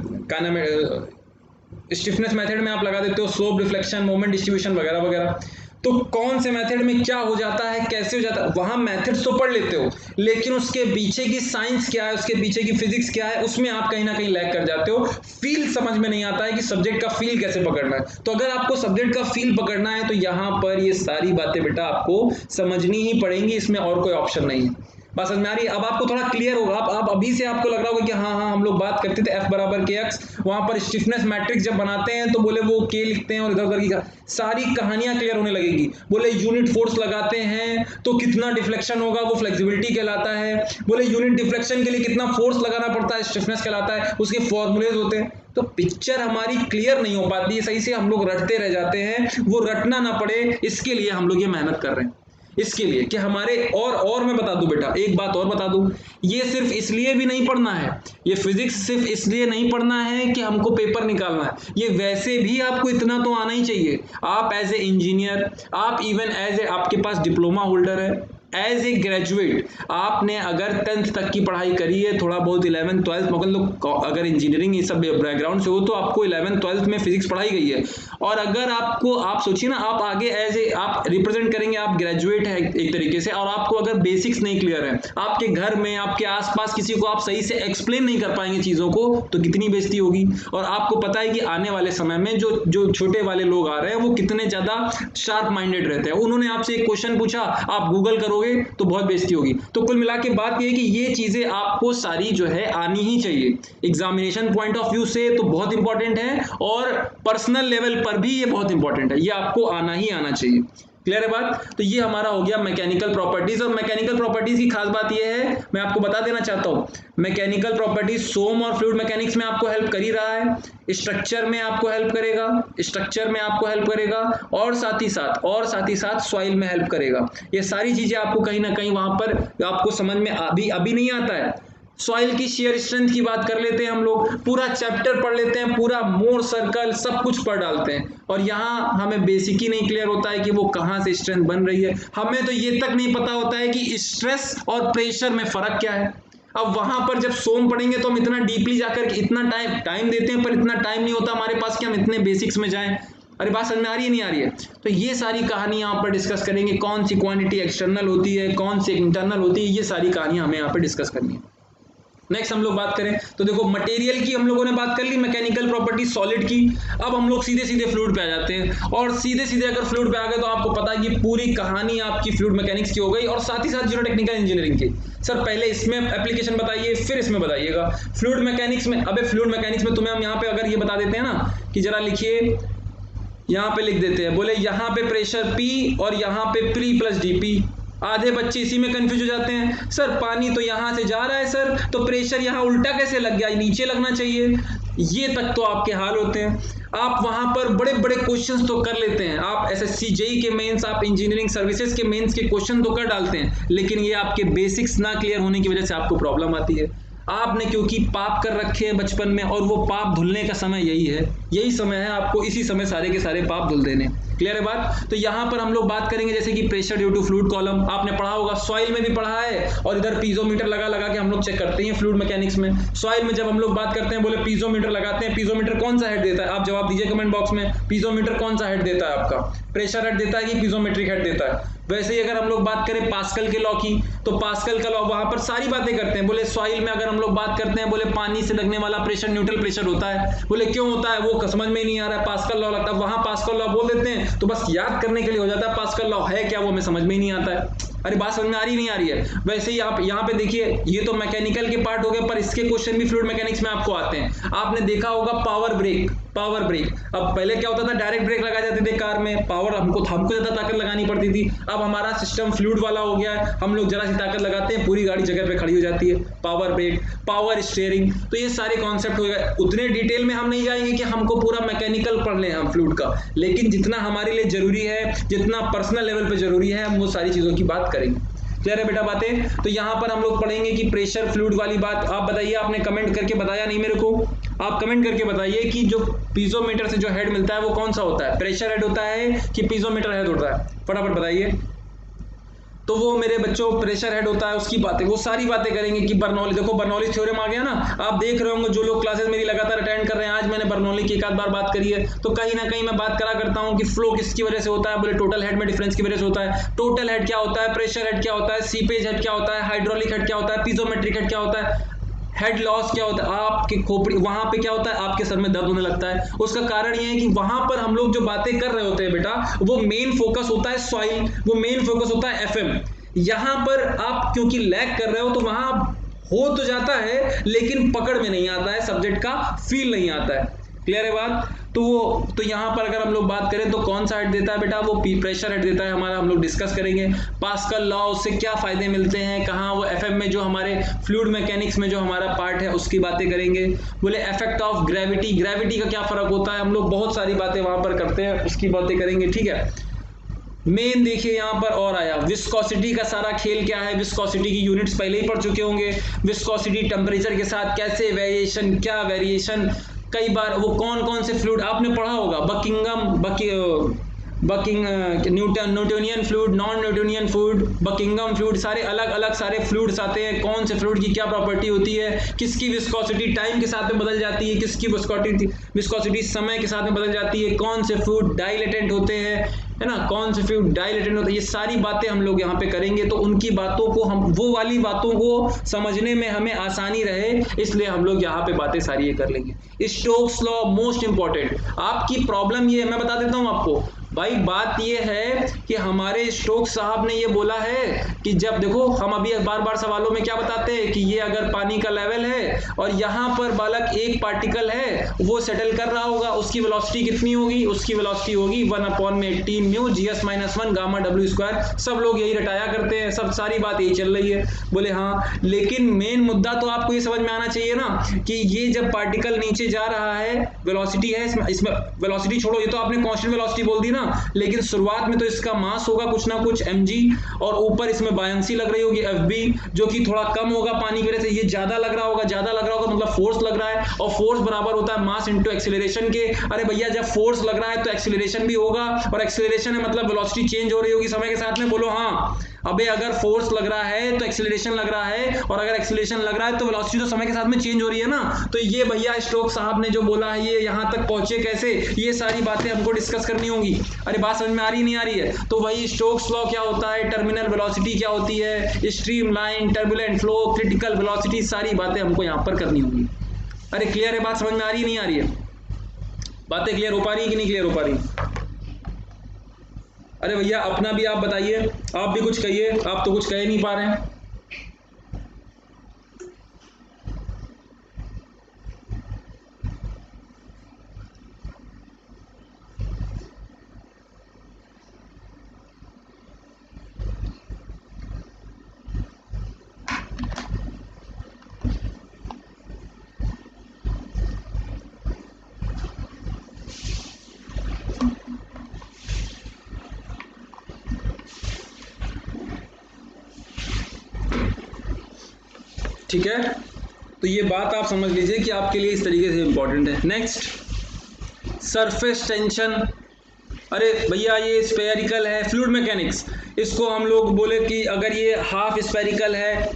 स्टिफनेस मेथड में आप लगा देते हो स्लोप, रिफ्लेक्शन, मोमेंट डिस्ट्रीब्यूशन वगैरह वगैरह। तो कौन से मेथड में क्या हो जाता है, कैसे हो जाता है, वहां मेथड्स तो पढ़ लेते हो, लेकिन उसके पीछे की साइंस क्या है, उसके पीछे की फिजिक्स क्या है, उसमें आप कहीं ना कहीं लैग कर जाते हो। फील समझ में नहीं आता है कि सब्जेक्ट का फील कैसे पकड़ना है। तो अगर आपको सब्जेक्ट का फील पकड़ना है तो यहाँ पर ये सारी बातें बेटा आपको समझनी ही पड़ेंगी, इसमें और कोई ऑप्शन नहीं है। बात समझ में आ रही है? अब आपको थोड़ा क्लियर होगा, आप अभी से आपको लग रहा होगा कि हाँ हाँ हम लोग बात करते थे एफ बराबर के एक्स, वहां पर स्टिफनेस मैट्रिक्स जब बनाते हैं तो बोले वो के लिखते हैं और इधर उधर की सारी कहानियां क्लियर होने लगेगी। बोले यूनिट फोर्स लगाते हैं तो कितना डिफ्लेक्शन होगा, वो फ्लेक्सिबिलिटी कहलाता है। बोले यूनिट डिफ्लेक्शन के लिए कितना फोर्स लगाना पड़ता है, स्टिफनेस कहलाता है, उसके फॉर्मूलेज होते हैं। तो पिक्चर हमारी क्लियर नहीं हो पाती है सही से, हम लोग रटते रह जाते हैं। वो रटना ना पड़े इसके लिए हम लोग ये मेहनत कर रहे हैं, इसके लिए कि हमारे और मैं बता दूं बेटा, एक बात और बता दूं, ये सिर्फ इसलिए भी नहीं पढ़ना है, ये फिजिक्स सिर्फ इसलिए नहीं पढ़ना है कि हमको पेपर निकालना है, ये वैसे भी आपको इतना तो आना ही चाहिए। आप एज ए इंजीनियर, आप इवन एज ए आपके पास डिप्लोमा होल्डर है, एज ए ग्रेजुएट आपने अगर 10th तक की पढ़ाई करी है, थोड़ा बहुत 11th 12th, मगर लोग अगर इंजीनियरिंग ये सब बैकग्राउंड से हो तो आपको 11th 12th में फिजिक्स पढ़ाई गई है। और अगर आपको, आप सोचिए ना, आप आगे एज ए आप रिप्रेजेंट करेंगे, आप ग्रेजुएट है एक तरीके से, और आपको अगर बेसिक्स नहीं क्लियर है, आपके घर में आपके आसपास किसी को आप सही से एक्सप्लेन नहीं कर पाएंगे चीजों को, तो कितनी बेइज्जती होगी। और आपको पता है कि आने वाले समय में जो छोटे वाले लोग आ रहे हैं वो कितने ज्यादा शार्प माइंडेड रहते हैं। उन्होंने आपसे एक क्वेश्चन पूछा, आप गूगल करोगे तो बहुत बेइज्जती होगी। तो कुल मिला के बात यह है कि ये चीजें आपको सारी जो है आनी ही चाहिए, एग्जामिनेशन पॉइंट ऑफ व्यू से तो बहुत इंपॉर्टेंट है, और पर्सनल लेवल पर भी ये बहुत इंपॉर्टेंट है, ये आपको आना ही आना चाहिए। क्लियर है बात? तो ये हमारा हो गया मैकेनिकल प्रॉपर्टीज। और मैकेनिकल प्रॉपर्टीज की खास बात ये है, मैं आपको बता देना चाहता हूँ, मैकेनिकल प्रॉपर्टीज सोम और फ्लूइड मैकेनिक्स में आपको हेल्प कर ही रहा है, स्ट्रक्चर में आपको हेल्प करेगा, स्ट्रक्चर में आपको हेल्प करेगा, और साथ ही साथ सॉइल में हेल्प करेगा। ये सारी चीजें आपको कहीं ना कहीं वहां पर आपको समझ में अभी नहीं आता है। सॉइल की शेयर स्ट्रेंथ की बात कर लेते हैं, हम लोग पूरा चैप्टर पढ़ लेते हैं, पूरा मोर सर्कल सब कुछ पढ़ डालते हैं, और यहाँ हमें बेसिक ही नहीं क्लियर होता है कि वो कहाँ से स्ट्रेंथ बन रही है। हमें तो ये तक नहीं पता होता है कि स्ट्रेस और प्रेशर में फर्क क्या है। अब वहां पर जब सोम पढ़ेंगे तो हम इतना डीपली जाकर इतना टाइम देते हैं, पर इतना टाइम नहीं होता हमारे पास कि हम इतने बेसिक्स में जाएं। अरे बात समझ में आ रही है नहीं आ रही है? तो ये सारी कहानी यहाँ पर डिस्कस करेंगे, कौन सी क्वांटिटी एक्सटर्नल होती है, कौन सी इंटरनल होती है, ये सारी कहानियां हमें यहाँ पर डिस्कस करनी है। नेक्स्ट हम लोग बात करें तो देखो मटेरियल की हम लोगों ने बात कर ली, मैकेनिकल प्रॉपर्टी सॉलिड की। अब हम लोग सीधे सीधे फ्लूइड पे आ जाते हैं, और सीधे सीधे अगर फ्लूइड पे आ गए तो आपको पता है कि पूरी कहानी आपकी फ्लूइड मैकेनिक्स की हो गई, और साथ ही साथ जीरोटेक्निकल इंजीनियरिंग की। सर पहले इसमें एप्लीकेशन बताइए, फिर इसमें बताइएगा फ्लूइड मैकेनिक्स में। अबे फ्लूइड मैकेनिक्स में तुम्हें हम यहाँ पे अगर ये बता देते हैं ना कि जरा लिखिए, यहाँ पे लिख देते हैं, बोले यहाँ पे प्रेशर P और यहाँ पे P प्लस DP। आधे बच्चे इसी में कंफ्यूज हो जाते हैं, सर पानी तो यहाँ से जा रहा है सर, तो प्रेशर यहाँ उल्टा कैसे लग गया, नीचे लगना चाहिए। ये तक तो आपके हाल होते हैं। आप वहां पर बड़े बड़े क्वेश्चंस तो कर लेते हैं, आप SSC JEE के मेंस, आप इंजीनियरिंग सर्विसेज के मेंस के क्वेश्चन तो कर डालते हैं, लेकिन ये आपके बेसिक्स ना क्लियर होने की वजह से आपको प्रॉब्लम आती है। आपने क्योंकि पाप कर रखे हैं बचपन में, और वो पाप धुलने का समय यही समय है आपको इसी समय सारे के सारे पाप धुल देने। क्लियर है बात? तो यहाँ पर हम लोग बात करेंगे जैसे कि pressure due to fluid column, आपने पढ़ा होगा, सॉइल में भी पढ़ा है, और इधर पीजोमीटर लगा के हम लोग चेक करते हैं फ्लूइड मैकेनिक्स में। सॉइल में जब हम लोग बात करते हैं, बोले पीजोमीटर लगाते हैं, पीजोमीटर कौन सा हेड देता है, आप जवाब दीजिए कमेंट बॉक्स में। पीजोमीटर कौन सा हेड देता है आपका, प्रेशर हेड देता है कि पीजोमेट्रिक हेड देता है? वैसे ही अगर हम लोग बात करें पास्कल के लॉ की, तो पास्कल का लॉ वहां पर सारी बातें करते हैं। बोले सॉइल में अगर हम लोग बात करते हैं, बोले पानी से लगने वाला प्रेशर न्यूट्रल प्रेशर होता है। बोले क्यों होता है, वो समझ में ही नहीं आ रहा है, पास्कल लॉ लगता है, वहां पास्कल लॉ बोल देते हैं, तो बस याद करने के लिए हो जाता है, पास्कल लॉ है क्या वो हमें समझ में ही नहीं आता है। अरे बात समझ में आ रही नहीं आ रही है? वैसे ही आप यहाँ पे देखिए, ये तो मैकेनिकल के पार्ट हो गए, पर इसके क्वेश्चन भी फ्लूइड मैकेनिक्स में आपको आते हैं। आपने देखा होगा पावर ब्रेक। अब पहले क्या होता था, डायरेक्ट ब्रेक लगाए जाते थे कार में, पावर हमको ज्यादा ताकत लगानी पड़ती थी। अब हमारा सिस्टम फ्लूइड वाला हो गया है, हम लोग जरा सी ताकत लगाते हैं, पूरी गाड़ी जगह पे खड़ी हो जाती है। पावर ब्रेक, पावर स्टीयरिंग, तो ये सारे कॉन्सेप्ट हो गए। उतने डिटेल में हम नहीं जाएंगे कि हमको पूरा मैकेनिकल पढ़ लें हम फ्लूइड का, लेकिन जितना हमारे लिए जरूरी है, जितना पर्सनल लेवल पे जरूरी है, हम वो सारी चीजों की बात करेंगे। क्लियर है बेटा बातें? तो यहाँ पर हम लोग पढ़ेंगे कि प्रेशर फ्लूइड वाली बात। आप बताइए, आपने कमेंट करके बताया नहीं मेरे को, आप कमेंट करके बताइए कि जो पीजोमीटर से जो हेड मिलता है वो कौन सा होता है, प्रेशर हेड होता है कि पीजोमीटर हेड होता है? फटाफट बताइए। तो वो मेरे बच्चों प्रेशर हेड होता है, उसकी बातें, वो सारी बातें करेंगे कि बर्नौली, देखो बर्नौली थ्योरम आ गया ना, आप देख रहे होंगे जो लोग क्लासेस मेरी लगातार अटेंड कर रहे हैं। आज मैंने बर्नौली की एक आध बार बात करी है, तो कहीं ना कहीं मैं बात करा करता हूँ कि फ्लो किसकी वजह से होता है, बोले टोटल हेड में डिफरेंस की वजह से होता है। टोटल हेड क्या होता है, प्रेशर हेड क्या होता है, सीपेज हेड क्या होता है, हाइड्रोलिक हेड क्या होता है, पीजोमेट्रिक हेड क्या होता है, हेड लॉस क्या होता है, आपके खोपड़ी वहां पे क्या होता है, आपके सर में दर्द होने लगता है। उसका कारण यह है कि वहां पर हम लोग जो बातें कर रहे होते हैं बेटा, वो मेन फोकस होता है सॉइल, वो मेन फोकस होता है FM। यहां पर आप क्योंकि लैग कर रहे हो, तो वहां हो तो जाता है, लेकिन पकड़ में नहीं आता है, सब्जेक्ट का फील नहीं आता है। क्लियर है बात? तो यहाँ पर अगर हम लोग बात करें तो कौन सा हेड देता है बेटा, वो प्रेशर हेड देता है हमारा। हम लोग डिस्कस करेंगे पास्कल लॉ, उससे क्या फायदे मिलते हैं, कहाँ वो FM में जो हमारे फ्लूइड मैकेनिक्स में जो हमारा पार्ट है उसकी बातें करेंगे। बोले इफेक्ट ऑफ ग्रेविटी, ग्रेविटी का क्या फर्क होता है, हम लोग बहुत सारी बातें वहां पर करते हैं, उसकी बातें करेंगे। ठीक है, मेन देखिए यहाँ पर और आया विस्कोसिटी का सारा खेल क्या है। विस्कोसिटी की यूनिट्स पहले ही पढ़ चुके होंगे। विस्कोसिटी टेम्परेचर के साथ कैसे वेरिएशन, क्या वेरिएशन, कई बार वो कौन कौन से फ्लूइड आपने पढ़ा होगा, Newtonian fluid, non Newtonian fluid, Buckingham fluid, सारे अलग अलग सारे फ्लूइड्स आते हैं। कौन से फ्लूइड की क्या प्रॉपर्टी होती है, किसकी विस्कोसिटी टाइम के साथ में बदल जाती है, किसकी विस्कोसिटी समय के साथ में बदल जाती है, कौन से फ्लूइड डाइलेटेंट होते हैं, है ना, कौन से फ्लूइड डाइलेटेंट होते हैं। ये सारी बातें हम लोग यहाँ पे करेंगे, तो उनकी बातों को हम, वो वाली बातों को समझने में हमें आसानी रहे, इसलिए हम लोग यहाँ पे बातें सारी ये कर लेंगे। Stokes law most important. आपकी प्रॉब्लम ये, मैं बता देता हूँ आपको भाई, बात ये है कि हमारे स्टोक्स साहब ने ये बोला है कि जब देखो, हम अभी बार बार सवालों में क्या बताते हैं कि ये अगर पानी का लेवल है और यहाँ पर बालक एक पार्टिकल है, वो सेटल कर रहा होगा, उसकी वेलोसिटी कितनी होगी, उसकी वेलोसिटी होगी 1/18 mu GS minus 1 gamma W square, सब लोग यही रटाया करते हैं, सब सारी बात यही चल रही है। बोले हाँ, लेकिन मेन मुद्दा तो आपको ये समझ में आना चाहिए ना कि ये जब पार्टिकल नीचे जा रहा है, वेलोसिटी है इसमें वेलोसिटी छोड़ो, ये तो आपने कांस्टेंट वेलोसिटी बोल दी ना, लेकिन शुरुआत में तो इसका मास होगा कुछ ना कुछ mg, और ऊपर इसमें बायंसी लग रही होगी FB, जो कि थोड़ा कम होगा पानी की वजह से, ये ज्यादा लग रहा होगा, ज्यादा लग रहा होगा मतलब फोर्स लग रहा है, और फोर्स बराबर होता है मास इंटू एक्सीलरेशन के। अरे भैया जब फोर्स लग रहा है तो एक्सीलरेशन भी होगा, और एक्सीलरेशन है मतलब वेलोसिटी चेंज हो रही होगी समय के साथ में। बोलो हाँ। अबे अगर फोर्स लग रहा है तो एक्सीलरेशन लग रहा है, और अगर एक्सीलरेशन लग रहा है तो वेलोसिटी तो समय के साथ में चेंज हो रही है ना। तो ये भैया स्टोक्स साहब ने जो बोला है, ये यहाँ तक पहुंचे कैसे, ये सारी बातें हमको डिस्कस करनी होंगी। अरे बात समझ में आ रही नहीं आ रही है? तो वही स्टोक्स लॉ क्या होता है, टर्मिनल वेलोसिटी क्या होती है, stream line, turbulent flow, critical velocity, सारी बातें हमको यहाँ पर करनी होंगी। अरे क्लियर है बात, समझ में आ रही नहीं आ रही है? बातें क्लियर हो पा रही है कि नहीं क्लियर हो पा रही? अरे भैया अपना भी आप बताइए, आप भी कुछ कहिए, आप तो कुछ कह नहीं पा रहे हैं। ठीक है, तो ये बात आप समझ लीजिए कि आपके लिए इस तरीके से इंपॉर्टेंट है। Next, surface tension. अरे भैया ये स्फेरिकल है, फ्लूइड मैकेनिक्स, इसको हम लोग बोले कि अगर ये हाफ स्फेरिकल है,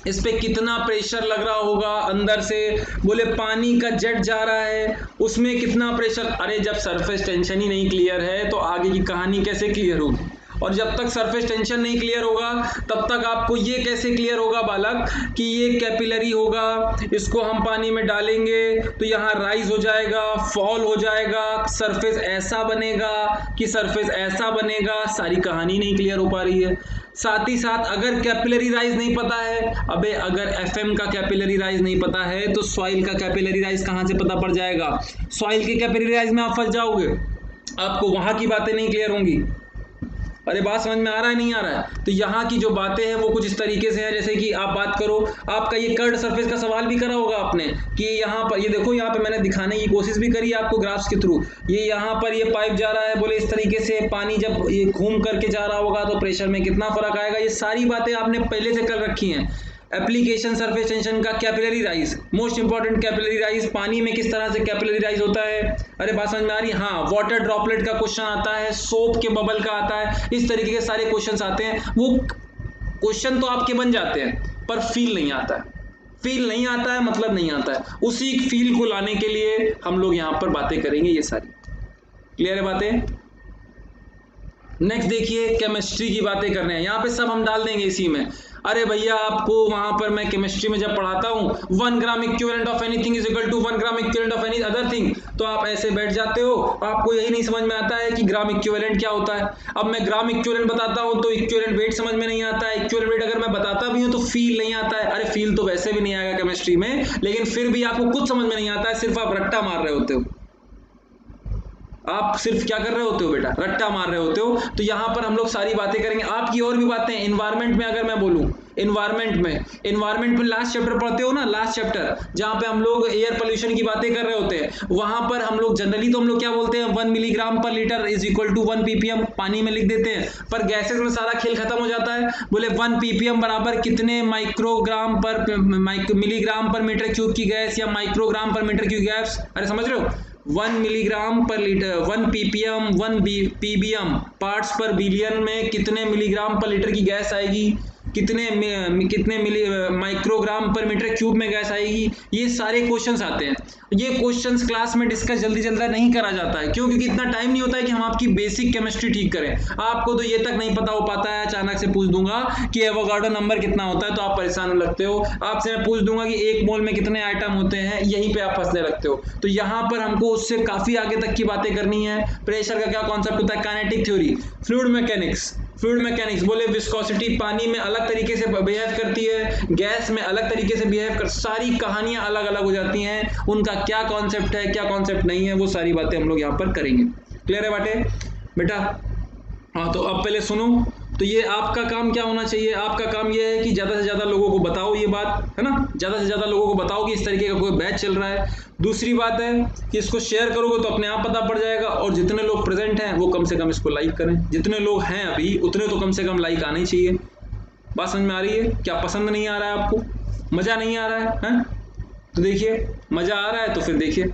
इस पे कितना प्रेशर लग रहा होगा अंदर से। बोले पानी का जेट जा रहा है, उसमें कितना प्रेशर। अरे जब सरफेस टेंशन ही नहीं क्लियर है तो आगे की कहानी कैसे क्लियर होगी? और जब तक सरफेस टेंशन नहीं क्लियर होगा तब तक आपको ये कैसे क्लियर होगा बालक कि ये कैपिलरी होगा, इसको हम पानी में डालेंगे तो यहाँ राइज हो जाएगा, फॉल हो जाएगा, सरफेस ऐसा बनेगा कि सरफेस ऐसा बनेगा। सारी कहानी नहीं क्लियर हो पा रही है। साथ ही साथ अगर कैपिलरी राइज नहीं पता है, अबे अगर FM का कैपिलरी राइज नहीं पता है तो सॉइल का कैपिलरी राइज कहाँ से पता पड़ जाएगा? सॉइल के कैपिलरी राइज में आप फंस जाओगे, आपको वहां की बातें नहीं क्लियर होंगी। अरे बात समझ में आ रहा है नहीं आ रहा है? तो यहाँ की जो बातें हैं वो कुछ इस तरीके से हैं, जैसे कि आप बात करो, आपका ये कर्ड सरफेस का सवाल भी करा होगा आपने कि यहाँ पर ये देखो, यहाँ पे मैंने दिखाने की कोशिश भी करी आपको ग्राफ्स के थ्रू। ये यहाँ पर ये पाइप जा रहा है, बोले इस तरीके से पानी जब ये घूम करके जा रहा होगा तो प्रेशर में कितना फर्क आएगा। ये सारी बातें आपने पहले से कर रखी हैं। एप्लीकेशन सरफेस टेंशन का capillary rise, most important capillary rise, पानी में किस तरह से कैपिलरी राइज होता है। अरे बात समझ में आ रही है? हाँ, वाटर ड्रॉपलेट का क्वेश्चन आता है, सोप के बबल का आता है, इस तरीके के सारे क्वेश्चंस आते हैं। वो क्वेश्चन तो आपके बन जाते हैं पर फील नहीं आता है। फील नहीं आता है मतलब नहीं आता है, उसी फील को लाने के लिए हम लोग यहाँ पर बातें करेंगे। ये सारी क्लियर है बातें? नेक्स्ट देखिए, केमिस्ट्री की बातें कर रहे हैं, यहाँ पे सब हम डाल देंगे इसी में। अरे भैया आपको वहां पर मैं केमिस्ट्री में जब पढ़ाता हूं 1 gram equivalent of anything is equal to 1 gram equivalent of any other thing, तो आप ऐसे बैठ जाते हो, आपको यही नहीं समझ में आता है कि ग्राम इक्विवेलेंट क्या होता है। अब मैं ग्राम इक्विवेलेंट बताता हूं तो इक्विवेलेंट वेट समझ में नहीं आता है, इक्विवेलेंट वेट अगर मैं बताता भी हूं तो फील नहीं आता है। अरे फील तो वैसे भी नहीं आएगा केमिस्ट्री में, लेकिन फिर भी आपको कुछ समझ में नहीं आता है, सिर्फ आप रट्टा मार रहे होते हो। आप सिर्फ क्या कर रहे होते हो बेटा? रट्टा मार रहे होते हो। तो यहाँ पर हम लोग सारी बातें करेंगे। आपकी और भी बातें एनवायरमेंट में, अगर मैं बोलूं एनवायरमेंट में लास्ट चैप्टर पढ़ते हो ना, लास्ट चैप्टर जहाँ पे हम लोग एयर पोल्यूशन की बातें कर रहे होते हैं, वहां पर हम लोग जनरली तो हम लोग क्या बोलते हैं 1 milligram per litre is equal to 1 ppm पानी में लिख देते हैं, पर गैसेस में सारा खेल खत्म हो जाता है। बोले 1 ppm बराबर कितने माइक्रोग्राम पर मिलीग्राम पर मीटर क्यूब की गैस या माइक्रोग्राम पर मीटर क्यूब गैस। अरे समझ रहे हो? 1 milligram per litre, 1 ppm 1 ppm parts पर बिलियन में कितने मिलीग्राम पर लीटर की गैस आएगी, कितने मिली माइक्रोग्राम पर मीटर क्यूब में गैस आएगी। ये सारे क्वेश्चंस आते हैं। ये क्वेश्चंस क्लास में डिस्कस जल्दी जल्दी नहीं करा जाता है, क्यों? क्योंकि इतना टाइम नहीं होता है कि हम आपकी बेसिक केमिस्ट्री ठीक करें। आपको तो ये तक नहीं पता हो पाता है, अचानक से पूछ दूंगा कि एवोगाड्रो नंबर कितना होता है तो आप परेशान होने लगते हो। आपसे मैं पूछ दूंगा कि 1 मोल में कितने आइटम होते हैं, यहीं पे आप फंसने लगते हो। तो यहाँ पर हमको उससे काफी आगे तक की बातें करनी है। प्रेशर का क्या कॉन्सेप्ट होता है, काइनेटिक थ्योरी, फ्लूइड मैकेनिक्स बोले विस्कोसिटी पानी में अलग तरीके से बिहेव करती है, गैस में अलग तरीके से बिहेव कर, सारी कहानियां अलग अलग हो जाती हैं। उनका क्या कॉन्सेप्ट है, क्या कॉन्सेप्ट नहीं है, वो सारी बातें हम लोग यहाँ पर करेंगे। क्लियर है बातें बेटा? हाँ, तो अब पहले सुनो। तो ये आपका काम क्या होना चाहिए? आपका काम ये है कि ज़्यादा से ज़्यादा लोगों को बताओ ये बात, है ना, ज़्यादा से ज़्यादा लोगों को बताओ कि इस तरीके का कोई बैच चल रहा है। दूसरी बात है कि इसको शेयर करोगे तो अपने आप पता पड़ जाएगा, और जितने लोग प्रेजेंट हैं वो कम से कम इसको लाइक करें। जितने लोग हैं अभी उतने तो कम से कम लाइक आने चाहिए। बात समझ में आ रही है? क्या पसंद नहीं आ रहा है आपको? मज़ा नहीं आ रहा है, हैं? तो देखिए, मज़ा आ रहा है तो फिर देखिए।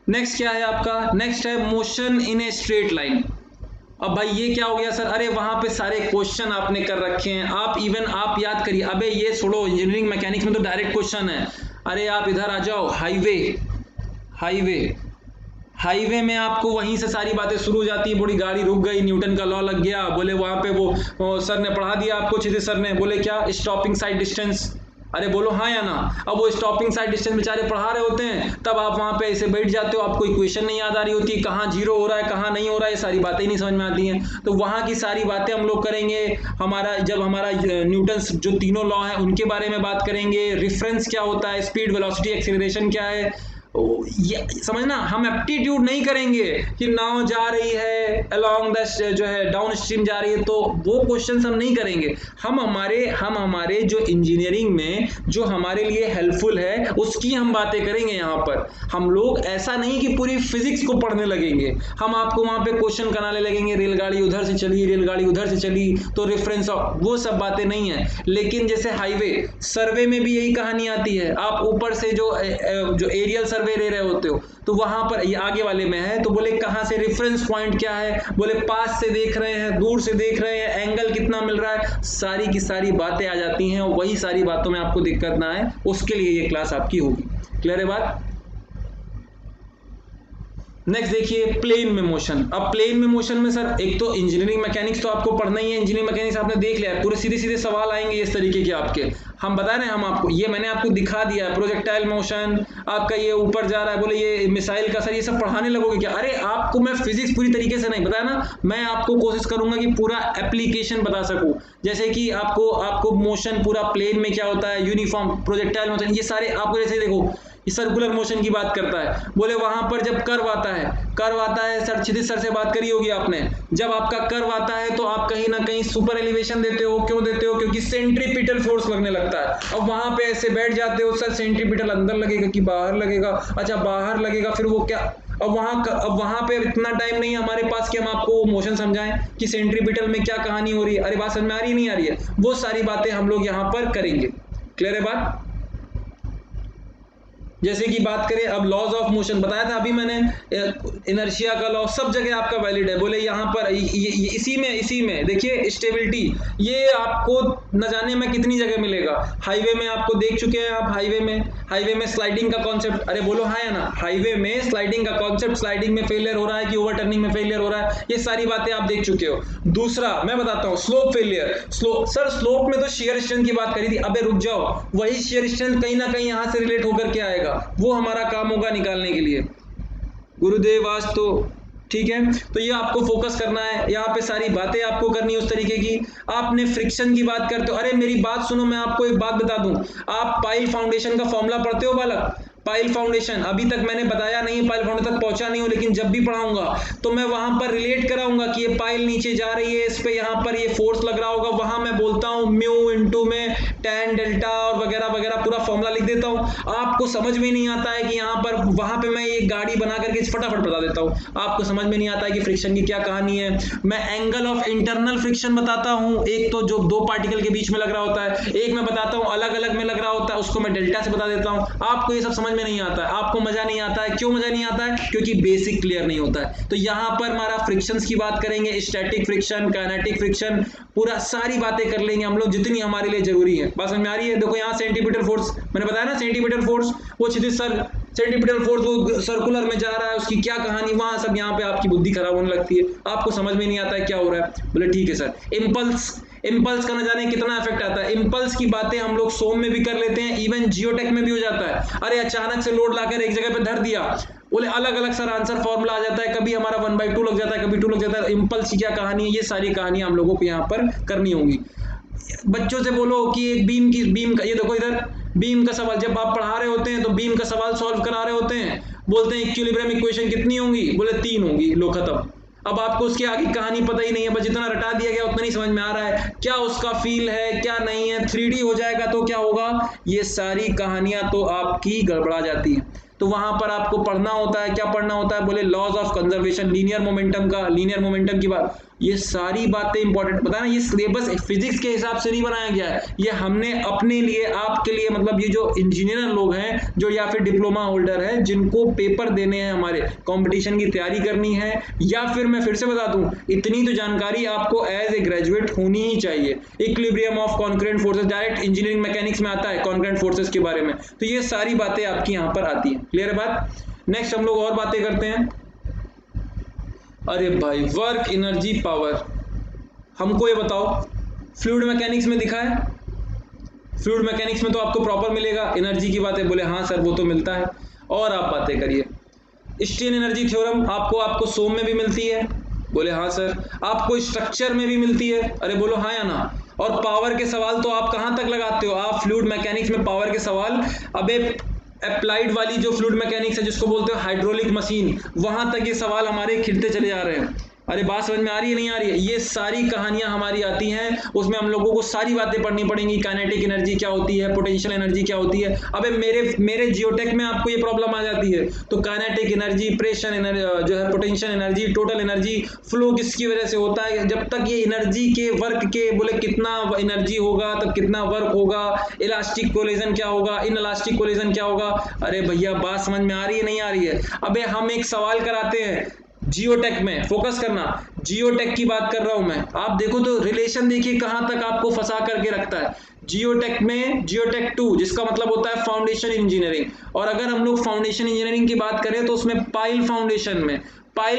नेक्स्ट क्या है आपका? नेक्स्ट है motion in a straight line. अब भाई ये क्या हो गया सर? अरे वहां पे सारे क्वेश्चन आपने कर रखे हैं, आप इवन आप याद करिए। अबे ये छोड़ो, इंजीनियरिंग मैकेनिक्स में तो डायरेक्ट क्वेश्चन है। अरे आप इधर आ जाओ, हाईवे हाईवे हाईवे में आपको वहीं से सारी बातें शुरू हो जाती है। बड़ी गाड़ी रुक गई, न्यूटन का लॉ लग गया, बोले वहां पे वो सर ने पढ़ा दिया आपको, क्षितिज सर ने, बोले क्या, स्टॉपिंग साइड डिस्टेंस। अरे बोलो हाँ या ना। अब वो स्टॉपिंग साइड डिस्टेंस बेचारे पढ़ा रहे होते हैं, तब आप वहां पे ऐसे बैठ जाते हो, आपको इक्वेशन नहीं याद आ रही होती, कहाँ जीरो हो रहा है कहाँ नहीं हो रहा है, ये सारी बातें ही नहीं समझ में आती हैं। तो वहां की सारी बातें हम लोग करेंगे। जब हमारा न्यूटन जो तीनों लॉ हैं उनके बारे में बात करेंगे। रिफरेंस क्या होता है, स्पीड, वेलोसिटी, एक्सीलरेशन क्या है, ये समझना। हम एप्टीट्यूड नहीं करेंगे कि नाव जा रही है अलोंग द जो है डाउन स्ट्रीम जा रही है, तो वो क्वेश्चन हम नहीं करेंगे। हम हमारे जो इंजीनियरिंग में जो हमारे लिए हेल्पफुल है उसकी हम बातें करेंगे। यहाँ पर हम लोग ऐसा नहीं कि पूरी फिजिक्स को पढ़ने लगेंगे, हम आपको वहां पे क्वेश्चन कराने लगेंगे, रेलगाड़ी उधर से चली, रेलगाड़ी उधर से चली, तो रेफरेंस, वो सब बातें नहीं है। लेकिन जैसे हाईवे सर्वे में भी यही कहानी आती है। आप ऊपर से जो एरियल सर्वे ले रहे होते हो, तो वहां पर ये आगे वाले में है, तो बोले कहां से, रेफरेंस पॉइंट क्या है, बोले पास से देख रहे हैं, दूर से देख रहे हैं, एंगल कितना मिल रहा है, सारी की सारी बातें आ जाती हैं। और वही सारी बातों में आपको दिक्कत ना आए, उसके लिए ये क्लास आपकी होगी। क्लियर है बात? नेक्स्ट देखिए, प्लेन में मोशन। अब प्लेन में मोशन में सर, एक तो इंजीनियरिंग मैकेनिक्स तो आपको पढ़ना ही है, इंजीनियरिंग मैकेनिक्स आपने देख लिया है, पूरे सीधे सीधे सवाल आएंगे इस तरीके के आपके। हम बता रहे हैं, हम आपको ये मैंने आपको दिखा दिया है, प्रोजेक्टाइल मोशन आपका ये ऊपर जा रहा है, बोले ये मिसाइल का, सर ये सब पढ़ाने लगोगे क्या? अरे आपको मैं फिजिक्स पूरी तरीके से नहीं बताया ना, मैं आपको कोशिश करूंगा कि पूरा एप्लीकेशन बता सकूं। जैसे कि आपको मोशन पूरा प्लेन में क्या होता है, यूनिफॉर्म, प्रोजेक्टाइल मोशन, ये सारे आपको, जैसे देखो सर्कुलर मोशन की बात करता है, बोले वहां पर जब कर्व आता है सर, क्षितिज सर से बात करी होगी आपने, जब आपका कर्व आता है तो आप कहीं ना कहीं सुपर एलिवेशन देते हो। क्यों देते हो? क्योंकि सेंट्रीपिटल फोर्स लगने लगता है। अब वहां पे ऐसे बैठ जाते हो, सर सेंट्रीपिटल अंदर लगेगा कि बाहर लगेगा? अच्छा बाहर लगेगा, फिर वो क्या, अब वहां पे इतना टाइम नहीं है हमारे पास कि हम आपको मोशन समझाएं कि सेंट्रीपिटल में क्या कहानी हो रही है। अरे बात समझ में आ रही है नहीं आ रही है? वो सारी बातें हम लोग यहाँ पर करेंगे। क्लियर है बात? जैसे कि बात करें अब लॉज ऑफ मोशन, बताया था अभी मैंने, इनर्शिया का लॉ सब जगह आपका वैलिड है। बोले यहाँ पर इसी में देखिए स्टेबिलिटी, ये आपको न जाने में कितनी जगह मिलेगा। हाईवे में आपको देख चुके हैं आप, हाईवे में स्लाइडिंग का कॉन्सेप्ट, अरे बोलो हाँ या ना, हाईवे में स्लाइडिंग का कॉन्सेप्ट, स्लाइडिंग में फेलियर हो रहा है कि ओवरटर्निंग में फेलियर हो रहा है, ये सारी बातें आप देख चुके हो। दूसरा मैं बताता हूँ, स्लोप फेलियर। सर स्लोप में तो शेयर स्ट्रेंथ की बात करी थी, अबे रुक जाओ, वही शेयर स्ट्रेंथ कहीं ना कहीं यहाँ से रिलेट होकर के आएगा, वो हमारा काम होगा निकालने के लिए। गुरुदेव आज तो ठीक है, तो ये आपको फोकस करना है, यहाँ पे सारी बातें आपको करनी है उस तरीके की। आपने फ्रिक्शन की बात करते हो, अरे मेरी बात सुनो, मैं आपको एक बात बता दूं, आप पाइल फाउंडेशन का फॉर्मूला पढ़ते हो बालक? पाइल फाउंडेशन अभी तक मैंने बताया नहीं, पाइल फाउंडेशन तक पहुंचा नहीं हूं, लेकिन जब भी पढ़ाऊंगा तो मैं वहां पर रिलेट कराऊंगा कि ये पाइल नीचे जा रही है, इस पे यहाँ पर ये फोर्स लग रहा होगा, वहां मैं बोलता हूं म्यू इनटू में टैन डेल्टा और वगैरह वगैरह पूरा फॉर्मूला लिख देता हूं। आपको समझ में नहीं आता है कि यहाँ पर वहां पे मैं ये गाड़ी बना करके फटाफट बता देता हूँ, आपको समझ में नहीं आता है कि फ्रिक्शन की क्या कहानी है। मैं एंगल ऑफ इंटरनल फ्रिक्शन बताता हूँ, एक तो जो दो पार्टिकल के बीच में लग रहा होता है, एक मैं बताता हूँ अलग अलग में लग रहा होता है, उसको मैं डेल्टा से बता देता हूँ। आपको ये सब समझ में नहीं आता है, आपको मजा नहीं आता है। क्यों मजा नहीं आता है? क्योंकि बेसिक क्लियर नहीं होता है। तो यहां पर हमारा फ्रिक्शंस की बात करेंगे, स्टैटिक फ्रिक्शन, काइनेटिक फ्रिक्शन, पूरा सारी बातें कर लेंगे हम लोग जितनी हमारे लिए जरूरी है। बात समझ में आ रही है? देखो यहाँ सेंटीमीटर फोर्स मैंने बताया ना, सेंटीमीटर फोर्स, वो क्षितिज सर सेंटीमीटर फोर्स वो सर्कुलर में जा रहा है, उसकी क्या कहानी, वहां सब यहाँ पे आपकी बुद्धि खराब होने लगती है, आपको समझ में नहीं आता है क्या हो रहा है। बोले ठीक है सर। इंपल्स का न जाने कितना इफेक्ट आता है। इंपल्स की बातें हम लोग सोम में भी कर लेते हैं, इवन जियोटेक में भी हो जाता है। अरे अचानक से लोड लाकर एक जगह पे धर दिया, बोले अलग अलग सर आंसर फॉर्मूला आ जाता है, कभी हमारा 1/2 लग जाता है, कभी 2 लग जाता है। इंपल्स की क्या कहानी है, ये सारी कहानी हम लोगों को यहाँ पर करनी होगी। बच्चों से बोलो कि एक बीम का ये देखो इधर, बीम का सवाल जब आप पढ़ा रहे होते हैं तो बीम का सवाल सॉल्व करा रहे होते हैं, बोलते हैं इक्विलिब्रियम इक्वेशन कितनी होंगी, बोले 3 होंगी, लो खत्म। अब आपको उसकी आगे कहानी पता ही नहीं है, बस जितना रटा दिया गया उतना नहीं समझ में आ रहा है, क्या उसका फील है क्या नहीं है, 3D हो जाएगा तो क्या होगा, ये सारी कहानियां तो आपकी गड़बड़ा जाती हैं। तो वहां पर आपको पढ़ना होता है, क्या पढ़ना होता है, बोले laws of conservation, linear momentum की बात, ये सारी बातें इंपॉर्टेंट पता है ना। ये सिलेबस फिजिक्स के हिसाब से नहीं बनाया गया है, ये हमने अपने लिए आपके लिए, मतलब ये जो इंजीनियर लोग हैं जो या फिर डिप्लोमा होल्डर है जिनको पेपर देने हैं, हमारे कंपटीशन की तैयारी करनी है, या फिर मैं फिर से बता दूं, इतनी तो जानकारी आपको एज ए ग्रेजुएट होनी ही चाहिए। Equilibrium of concurrent forces direct engineering mechanics में आता है कॉन्करेंट फोर्सेस के बारे में, तो ये सारी बातें आपकी यहाँ पर आती है। क्लियर है बात। नेक्स्ट हम लोग और बातें करते हैं। अरे भाई वर्क एनर्जी पावर, हमको ये बताओ फ्लूइड मैकेनिक्स में दिखा है, फ्लूइड मैकेनिक्स में तो आपको प्रॉपर मिलेगा एनर्जी की बातें, बोले हाँ सर वो तो मिलता है। और आप बातें करिए स्टेन एनर्जी थ्योरम, आपको सोम में भी मिलती है, बोले हाँ सर। आपको स्ट्रक्चर में भी मिलती है, अरे बोलो हाँ या ना। और पावर के सवाल तो आप कहाँ तक लगाते हो, आप फ्लूइड मैकेनिक्स में पावर के सवाल, अबे अप्लाइड वाली जो फ्लूइड मैकेनिक्स है जिसको बोलते हो हाइड्रोलिक मशीन, वहां तक ये सवाल हमारे खिलते चले जा रहे हैं। अरे बात समझ में आ रही है नहीं आ रही है, ये सारी कहानियां हमारी आती हैं, उसमें हम लोगों को सारी बातें पढ़नी पड़ेंगी, काइनेटिक एनर्जी क्या होती है, पोटेंशियल एनर्जी क्या होती है। अबे मेरे जियोटेक में आपको ये प्रॉब्लम आ जाती है, तो काइनेटिक एनर्जी, प्रेशर एनर्जी जो है, potential energy, total energy flow किसकी वजह से होता है, जब तक ये एनर्जी के वर्क के बोले कितना एनर्जी होगा तब कितना वर्क होगा, इलास्टिक कोलिजन क्या होगा, इन इलास्टिक कोलिजन क्या होगा। अरे भैया बात समझ में आ रही है नहीं आ रही है। अबे हम एक सवाल कराते हैं जियोटेक में, फोकस करना, जियोटेक की बात कर रहा हूं मैं, आप देखो तो रिलेशन देखिए कहां तक आपको फंसा करके रखता है। जियोटेक में जियोटेक 2 जिसका मतलब होता है फाउंडेशन इंजीनियरिंग, और अगर हम लोग फाउंडेशन इंजीनियरिंग की बात करें तो उसमें पाइल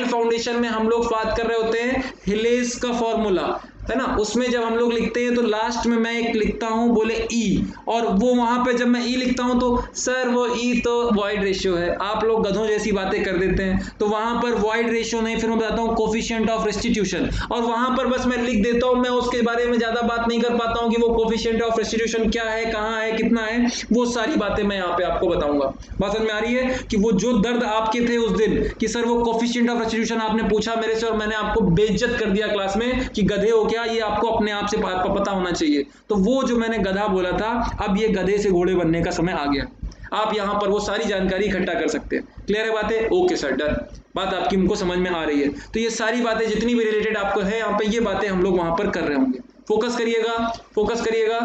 फाउंडेशन में हम लोग बात कर रहे होते हैं हिलेस का फॉर्मूला, है ना। उसमें जब हम लोग लिखते हैं तो लास्ट में मैं एक लिखता हूं बोले ई, और वो वहां पे जब मैं ई लिखता हूं तो सर वो ई तो वॉइड रेशियो है, आप लोग गधों जैसी बातें कर देते हैं, तो वहां पर वॉइड रेशियो नहीं, फिर मैं बताता हूं कोफिशिएंट ऑफ रेस्टिट्यूशन, और वहां पर बस मैं लिख देता हूं, मैं उसके बारे में ज्यादा बात नहीं कर पाता हूं कि वो कोफिशिएंट ऑफ रेस्टिट्यूशन क्या है, कहां है, कितना है, वो सारी बातें मैं यहाँ पे आपको बताऊंगा। बात समझ में आ रही है कि वो जो दर्द आपके थे उस दिन कि सर वो कोफिशिएंट ऑफ रेस्टिट्यूशन आपने पूछा मेरे से और मैंने आपको बेइज्जत कर दिया क्लास में कि गधे हो क्या, ये आपको अपने आप से पता होना चाहिए, तो वो जो मैंने गधा बोला था, अब ये गधे से घोड़े बनने का समय आ गया, आप यहां पर वो सारी जानकारी इकट्ठा कर सकते हैं। क्लियर है बातें, ओके सर डन, बात आपकी हमको समझ में आ रही है। तो ये सारी बातें जितनी भी रिलेटेड आपको है यहाँ पे, ये बातें हम लोग वहां पर कर रहे होंगे, फोकस करिएगा।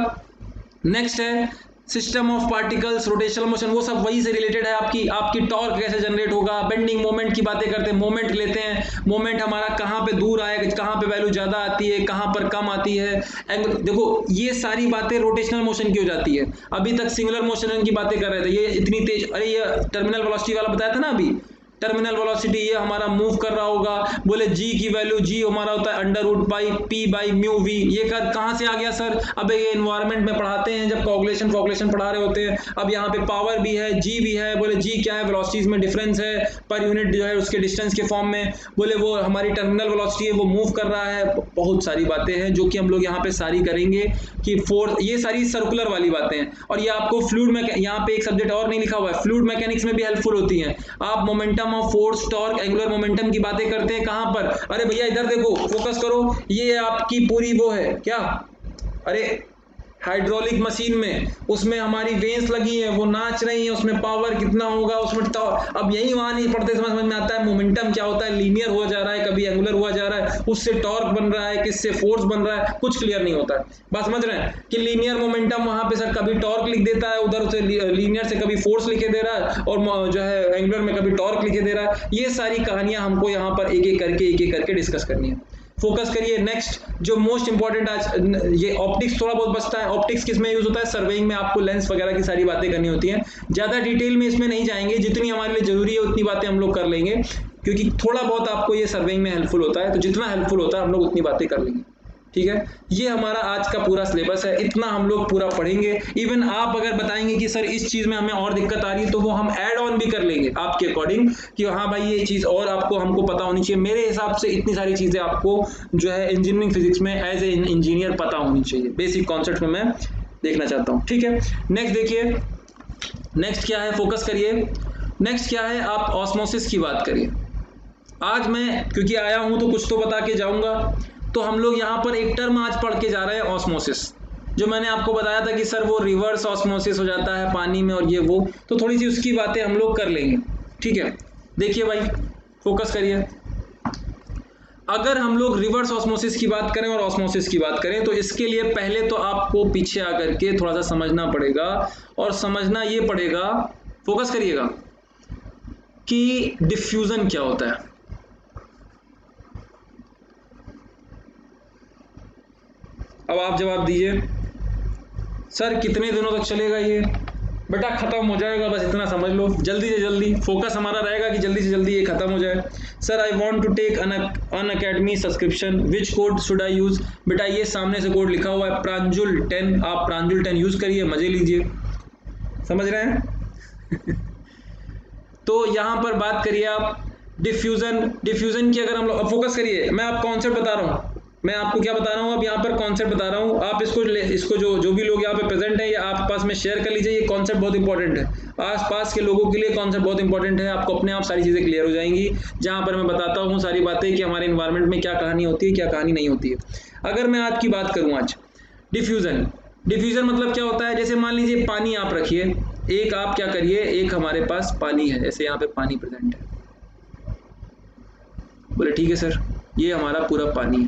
नेक्स्ट है system of particles, rotational motion, वो सब वही से रिलेटेड है। आपकी टॉर्क कैसे जनरेट होगा, बेंडिंग मोमेंट की बातें करते हैं, मोमेंट लेते हैं, मोमेंट हमारा कहाँ पे दूर आएगा, कहाँ पे वैल्यू ज्यादा आती है, कहाँ पर कम आती है, देखो ये सारी बातें रोटेशनल मोशन की हो जाती है। अभी तक सिंगुलर मोशन की बातें कर रहे थे, ये इतनी तेज, अरे ये टर्मिनल वेलोसिटी वाला बताया था ना अभी, टर्मिनल वेलोसिटी, ये हमारा मूव कर रहा होगा, बोले g की वैल्यू, g हमारा होता है √π/p/μv, ये कहाँ से आ गया सर, अबे ये एनवायरनमेंट में पढ़ाते हैं जब कोऑगुलेशन पढ़ा रहे होते हैं। अब यहाँ पे पावर भी है, g भी है, बोले g क्या है, वेलोसिटीज में डिफरेंस है पर यूनिट जो है उसके डिस्टेंस के फॉर्म में, बोले वो हमारी टर्मिनल वेलोसिटी है, वो मूव कर रहा है। बहुत सारी बातें हैं जो कि हम लोग यहाँ पे सारी करेंगे कि फोर्स, ये सारी सर्कुलर वाली बातें हैं। और ये आपको फ्लूइड में, यहाँ पे एक सब्जेक्ट और नहीं लिखा हुआ है, फ्लूइड मैकेनिक्स में भी हेल्पफुल होती है। आप momentum of force, torque, angular momentum की बातें करते हैं कहां पर, अरे भैया इधर देखो, फोकस करो, ये आपकी पूरी वो है क्या, अरे हाइड्रोलिक मशीन में, उसमें हमारी वेन्स लगी हैं, वो नाच रही हैं, उसमें पावर कितना होगा, उसमें अब यही वहां नहीं पढ़ते, समझ में आता है मोमेंटम क्या होता है, लीनियर हुआ जा रहा है, कभी एंगुलर हुआ जा रहा है, उससे टॉर्क बन रहा है, किससे फोर्स बन रहा है, कुछ क्लियर नहीं होता है। बात समझ रहे हैं कि लीनियर मोमेंटम वहां पे सर कभी टॉर्क लिख देता है, उधर से लीनियर से कभी फोर्स लिखे दे रहा है, और जो है एंगुलर में कभी टॉर्क लिखे दे रहा है। ये सारी कहानियां हमको यहाँ पर एक एक करके डिस्कस करनी है। फोकस करिए। नेक्स्ट जो मोस्ट इंपॉर्टेंट आज, ये ऑप्टिक्स थोड़ा बहुत बचता है। ऑप्टिक्स किस में यूज होता है, सर्वेइंग में आपको लेंस वगैरह की सारी बातें करनी होती हैं। ज्यादा डिटेल में इसमें नहीं जाएंगे, जितनी हमारे लिए जरूरी है उतनी बातें हम लोग कर लेंगे, क्योंकि थोड़ा बहुत आपको ये सर्वेइंग में हेल्पफुल होता है, तो जितना हेल्पफुल होता है हम लोग उतनी बातें कर लेंगे। ठीक है, ये हमारा आज का पूरा सिलेबस है, इतना हम लोग पूरा पढ़ेंगे। इवन आप अगर बताएंगे कि सर इस चीज में हमें और दिक्कत आ रही है, तो वो हम ऐड ऑन भी कर लेंगे आपके अकॉर्डिंग कि हाँ भाई ये चीज और आपको हमको पता होनी चाहिए। मेरे हिसाब से इतनी सारी चीजें आपको जो है इंजीनियरिंग फिजिक्स में एज ए इंजीनियर पता होनी चाहिए, बेसिक कॉन्सेप्ट में मैं देखना चाहता हूँ। ठीक है, नेक्स्ट देखिए, नेक्स्ट क्या है, फोकस करिए। नेक्स्ट क्या है, आप ऑस्मोसिस की बात करिए। आज मैं क्योंकि आया हूं तो कुछ तो बता के जाऊंगा। तो हम लोग यहाँ पर एक टर्म आज पढ़ के जा रहे हैं, ऑस्मोसिस, जो मैंने आपको बताया था कि सर वो रिवर्स ऑस्मोसिस हो जाता है पानी में और ये वो, तो थोड़ी सी उसकी बातें हम लोग कर लेंगे। ठीक है, देखिए भाई, फोकस करिए। अगर हम लोग रिवर्स ऑस्मोसिस की बात करें और ऑस्मोसिस की बात करें तो इसके लिए पहले तो आपको पीछे आकर के थोड़ा सा समझना पड़ेगा, और समझना ये पड़ेगा, फोकस करिएगा, कि डिफ्यूजन क्या होता है। अब आप जवाब दीजिए, सर कितने दिनों तक चलेगा ये? बेटा खत्म हो जाएगा, बस इतना समझ लो, जल्दी से जल्दी। फोकस हमारा रहेगा कि जल्दी से जल्दी ये खत्म हो जाए। Sir I want to take Unacademy subscription, which code should I use? बेटा ये सामने से कोड लिखा हुआ है प्रांजुल 10, आप प्रांजुल 10 यूज करिए, मजे लीजिए। समझ रहे हैं? तो यहां पर बात करिए आप डिफ्यूजन की। अगर हम लोग, फोकस करिए, मैं आप कॉन्सेप्ट बता रहा हूं, मैं आपको क्या बता रहा हूँ, अब यहाँ पर कॉन्सेप्ट बता रहा हूँ। आप इसको जो भी लोग यहाँ पे प्रेजेंट है, या आप पास में शेयर कर लीजिए। ये कॉन्सेप्ट बहुत इंपॉर्टेंट है, आसपास के लोगों के लिए कॉन्सेप्ट बहुत इंपॉर्टेंट है। आपको अपने आप सारी चीज़ें क्लियर हो जाएंगी जहाँ पर मैं बताता हूँ सारी बातें कि हमारे इन्वायरमेंट में क्या कहानी होती है, क्या कहानी नहीं होती है। अगर मैं आज की बात करूँ, आज डिफ्यूजन मतलब क्या होता है? जैसे मान लीजिए पानी आप रखिए, एक आप क्या करिए, एक हमारे पास पानी है, जैसे यहाँ पे पानी प्रेजेंट है। बोले ठीक है सर, ये हमारा पूरा पानी है।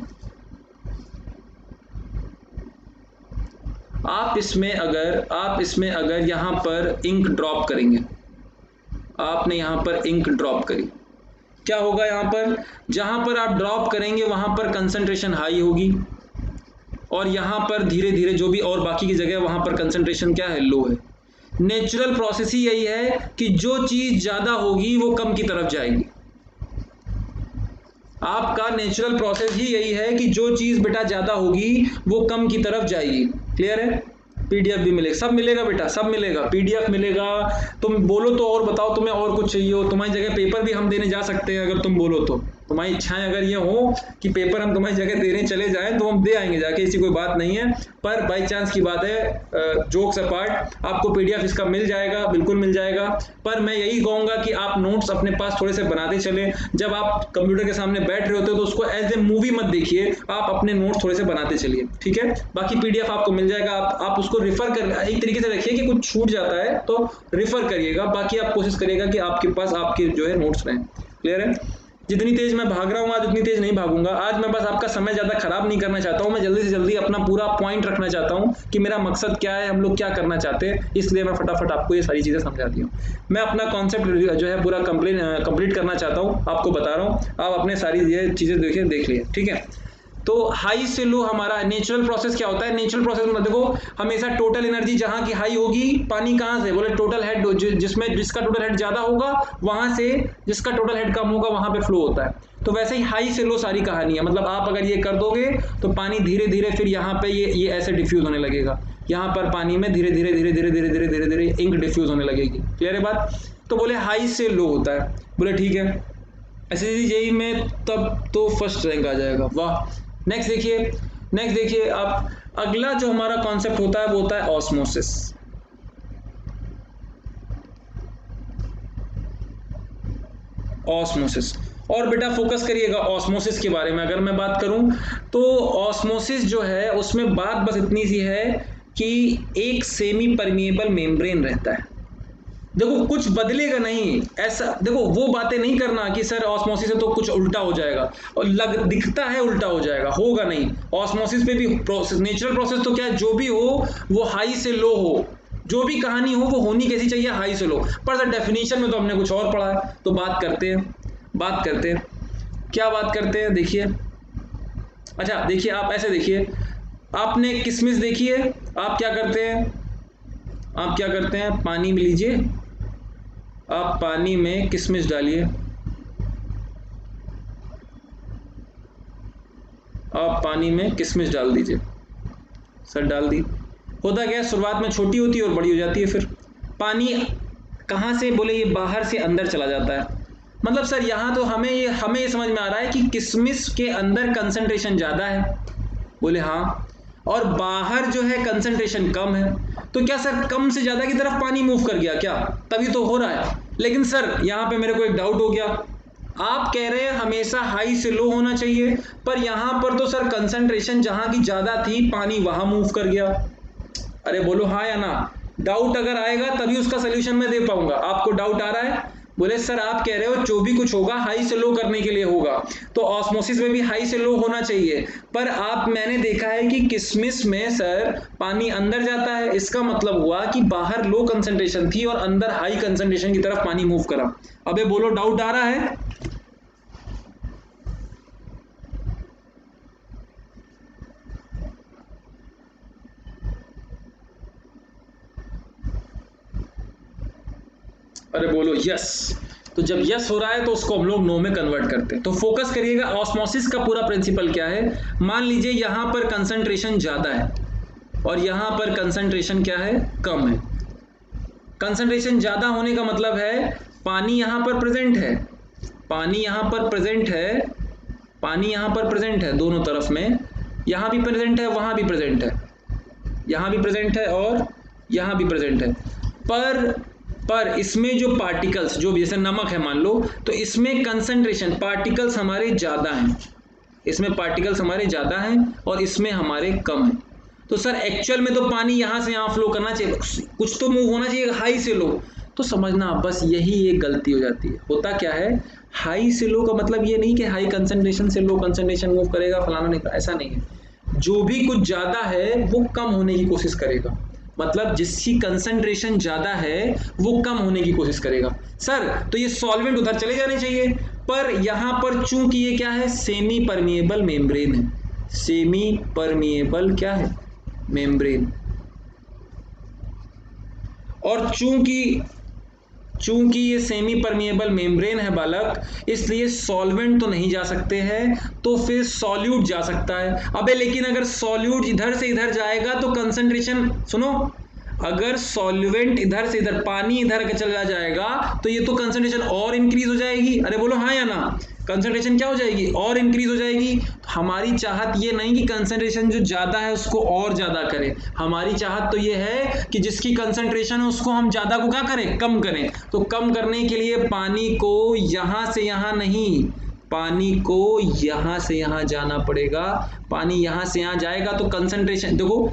आप इसमें अगर यहाँ पर इंक ड्रॉप करेंगे, आपने यहाँ पर इंक ड्रॉप करी, क्या होगा? यहाँ पर जहाँ पर आप ड्रॉप करेंगे वहाँ पर कंसंट्रेशन हाई होगी, और यहाँ पर धीरे धीरे जो भी और बाकी की जगह वहाँ पर कंसंट्रेशन क्या है? लो है। नेचुरल प्रोसेस ही यही है कि जो चीज़ ज़्यादा होगी वो कम की तरफ जाएगी। आपका नेचुरल प्रोसेस ही यही है कि जो चीज़ बेटा ज़्यादा होगी वो कम की तरफ जाएगी। क्लियर है? पीडीएफ भी मिलेगा, सब मिलेगा बेटा, सब मिलेगा, पीडीएफ मिलेगा। तुम बोलो तो और बताओ तुम्हें और कुछ चाहिए हो, तुम्हारी जगह पेपर भी हम देने जा सकते हैं अगर तुम बोलो तो। तुम्हारी इच्छाएं अगर ये हो कि पेपर हम तुम्हारी जगह देने चले जाएं तो हम दे आएंगे जाके, ऐसी कोई बात नहीं है। पर बाई चांस की बात है, जोक्स अपार्ट, आपको पीडीएफ इसका मिल जाएगा, बिल्कुल मिल जाएगा। पर मैं यही कहूँगा कि आप नोट्स अपने पास थोड़े से बनाते चलें। जब आप कंप्यूटर के सामने बैठ रहे होते हो तो उसको एज ए मूवी मत देखिए, आप अपने नोट्स थोड़े से बनाते चलिए, ठीक है? बाकी पीडीएफ आपको मिल जाएगा, आप उसको रिफर कर एक तरीके से रखिए कि कुछ छूट जाता है तो रिफर करिएगा। बाकी आप कोशिश करिएगा कि आपके पास आपके जो है नोट्स रहें। क्लियर है? जितनी तेज मैं भाग रहा हूँ आज, उतनी तेज नहीं भागूंगा आज। मैं बस आपका समय ज़्यादा खराब नहीं करना चाहता हूँ, मैं जल्दी से जल्दी अपना पूरा पॉइंट रखना चाहता हूँ कि मेरा मकसद क्या है, हम लोग क्या करना चाहते हैं, इसलिए मैं फटाफट आपको ये सारी चीज़ें समझा दी हूँ। मैं अपना कॉन्सेप्ट जो है पूरा कंप्लीट करना चाहता हूँ, आपको बता रहा हूँ, आप अपने सारी ये चीज़ें देख लिए, ठीक है? तो हाई से लो हमारा नेचुरल प्रोसेस क्या होता है? नेचुरल प्रोसेस में देखो, हमेशा टोटल एनर्जी जहां की हाई होगी, पानी कहां से? बोले टोटल हेड, जिसका टोटल हेड ज्यादा होगा वहां से, जिसका टोटल हेड कम होगा वहां पे फ्लो होता है। तो वैसे ही हाई से लो सारी कहानी है। मतलब आप अगर ये कर दोगे तो पानी धीरे धीरे फिर यहाँ पे ये ऐसे डिफ्यूज होने लगेगा। यहाँ पर पानी में धीरे धीरे धीरे धीरे धीरे धीरे धीरे धीरे इंक डिफ्यूज होने लगेगी। क्लियर है बात? तो बोले हाई से लो होता है। बोले ठीक है, ऐसे जेईई में तब तो फर्स्ट रैंक आ जाएगा, वाह। नेक्स्ट देखिए आप, अगला जो हमारा कॉन्सेप्ट होता है वो होता है ऑस्मोसिस। ऑस्मोसिस, और बेटा फोकस करिएगा ऑस्मोसिस के बारे में। अगर मैं बात करूं तो ऑस्मोसिस जो है उसमें बात बस इतनी सी है कि एक सेमी परमिएबल मेम्ब्रेन रहता है। देखो कुछ बदलेगा नहीं, ऐसा देखो वो बातें नहीं करना कि सर ऑस्मोसिस से तो कुछ उल्टा हो जाएगा, और दिखता है उल्टा हो जाएगा, होगा नहीं। ऑस्मोसिस पे भी प्रोसेस, नेचुरल प्रोसेस तो क्या है, जो भी हो वो हाई से लो हो, जो भी कहानी हो वो होनी कैसी चाहिए, हाई से लो। पर सर डेफिनेशन में तो हमने कुछ और पढ़ा है, तो बात करते हैं क्या बात करते हैं, देखिए। अच्छा देखिए, आप ऐसे देखिए, आपने किशमिश देखी है, आप क्या करते हैं, पानी में लीजिए, आप पानी में किशमिश डालिए, आप पानी में किशमिश डाल दीजिए। सर डाल दी, होता क्या है, शुरुआत में छोटी होती है और बड़ी हो जाती है। फिर पानी कहाँ से? बोले ये बाहर से अंदर चला जाता है। मतलब सर यहाँ तो हमें ये समझ में आ रहा है कि किशमिश के अंदर कंसंट्रेशन ज़्यादा है। बोले हाँ, और बाहर जो है कंसंट्रेशन कम है। तो क्या सर कम से ज़्यादा की तरफ पानी मूव कर गया क्या? तभी तो हो रहा है। लेकिन सर यहाँ पे मेरे को एक डाउट हो गया, आप कह रहे हैं हमेशा हाई से लो होना चाहिए, पर यहां पर तो सर कंसंट्रेशन जहां की ज्यादा थी पानी वहां मूव कर गया। अरे बोलो हाँ या ना। डाउट अगर आएगा तभी उसका सोल्यूशन मैं दे पाऊंगा। आपको डाउट आ रहा है? बोले सर आप कह रहे हो जो भी कुछ होगा हाई से लो करने के लिए होगा, तो ऑस्मोसिस में भी हाई से लो होना चाहिए, पर मैंने देखा है कि किशमिश में सर पानी अंदर जाता है, इसका मतलब हुआ कि बाहर लो कंसंट्रेशन थी और अंदर हाई कंसंट्रेशन की तरफ पानी मूव करा। अबे बोलो डाउट आ रहा है? अरे बोलो यस। तो जब यस हो रहा है तो उसको हम लोग नो में कन्वर्ट करते हैं। तो फोकस करिएगा, ऑस्मोसिस का पूरा प्रिंसिपल क्या है। मान लीजिए यहां पर कंसंट्रेशन ज्यादा है और यहां पर कंसंट्रेशन क्या है, कम है। कंसंट्रेशन ज्यादा होने का मतलब है पानी यहां पर प्रेजेंट है, पानी यहां पर प्रेजेंट है, पानी यहां पर प्रेजेंट है दोनों तरफ में, यहां भी प्रेजेंट है, वहां भी प्रेजेंट है, यहां भी प्रेजेंट है और यहां भी प्रेजेंट है। पर इसमें जो पार्टिकल्स, जो जैसे नमक है मान लो, तो इसमें कंसंट्रेशन पार्टिकल्स हमारे ज्यादा हैं, इसमें पार्टिकल्स हमारे ज्यादा हैं और इसमें हमारे कम हैं। तो सर एक्चुअल में तो पानी यहां से यहां फ्लो करना चाहिए, कुछ तो मूव होना चाहिए हाई से लो। तो समझना बस यही एक गलती हो जाती है। होता क्या है, हाई से लो का मतलब ये नहीं कि हाई कंसंट्रेशन से लो कंसंट्रेशन मूव करेगा, फलाना नहीं, ऐसा नहीं है। जो भी कुछ ज्यादा है वो कम होने की कोशिश करेगा, मतलब जिसकी कंसंट्रेशन ज्यादा है वो कम होने की कोशिश करेगा। सर तो ये सॉल्वेंट उधर चले जाने चाहिए, पर यहां पर चूंकि ये क्या है, सेमी परमिएबल मेम्ब्रेन है, सेमी परमिएबल क्या है, मेम्ब्रेन। और चूंकि ये सेमी परमिएबल मेम्ब्रेन है बालक, इसलिए सॉल्वेंट तो नहीं जा सकते हैं, तो फिर सॉल्यूट जा सकता है। अबे लेकिन अगर सॉल्यूट इधर से इधर जाएगा तो कंसंट्रेशन, सुनो, अगर सॉल्वेंट इधर से इधर, पानी इधर का चला जाएगा तो ये तो कंसंट्रेशन और इंक्रीज हो जाएगी। अरे बोलो हाँ या ना, कंसंट्रेशन क्या हो जाएगी, और इंक्रीज हो जाएगी। हमारी चाहत ये नहीं कि कंसंट्रेशन जो ज्यादा है उसको और ज्यादा करें, हमारी चाहत तो ये है कि जिसकी कंसंट्रेशन है उसको हम ज्यादा को क्या करें, कम करें। तो कम करने के लिए पानी को यहां से यहां नहीं, पानी को यहां से यहां जाना पड़ेगा। पानी यहां से यहां जाएगा तो कंसंट्रेशन, देखो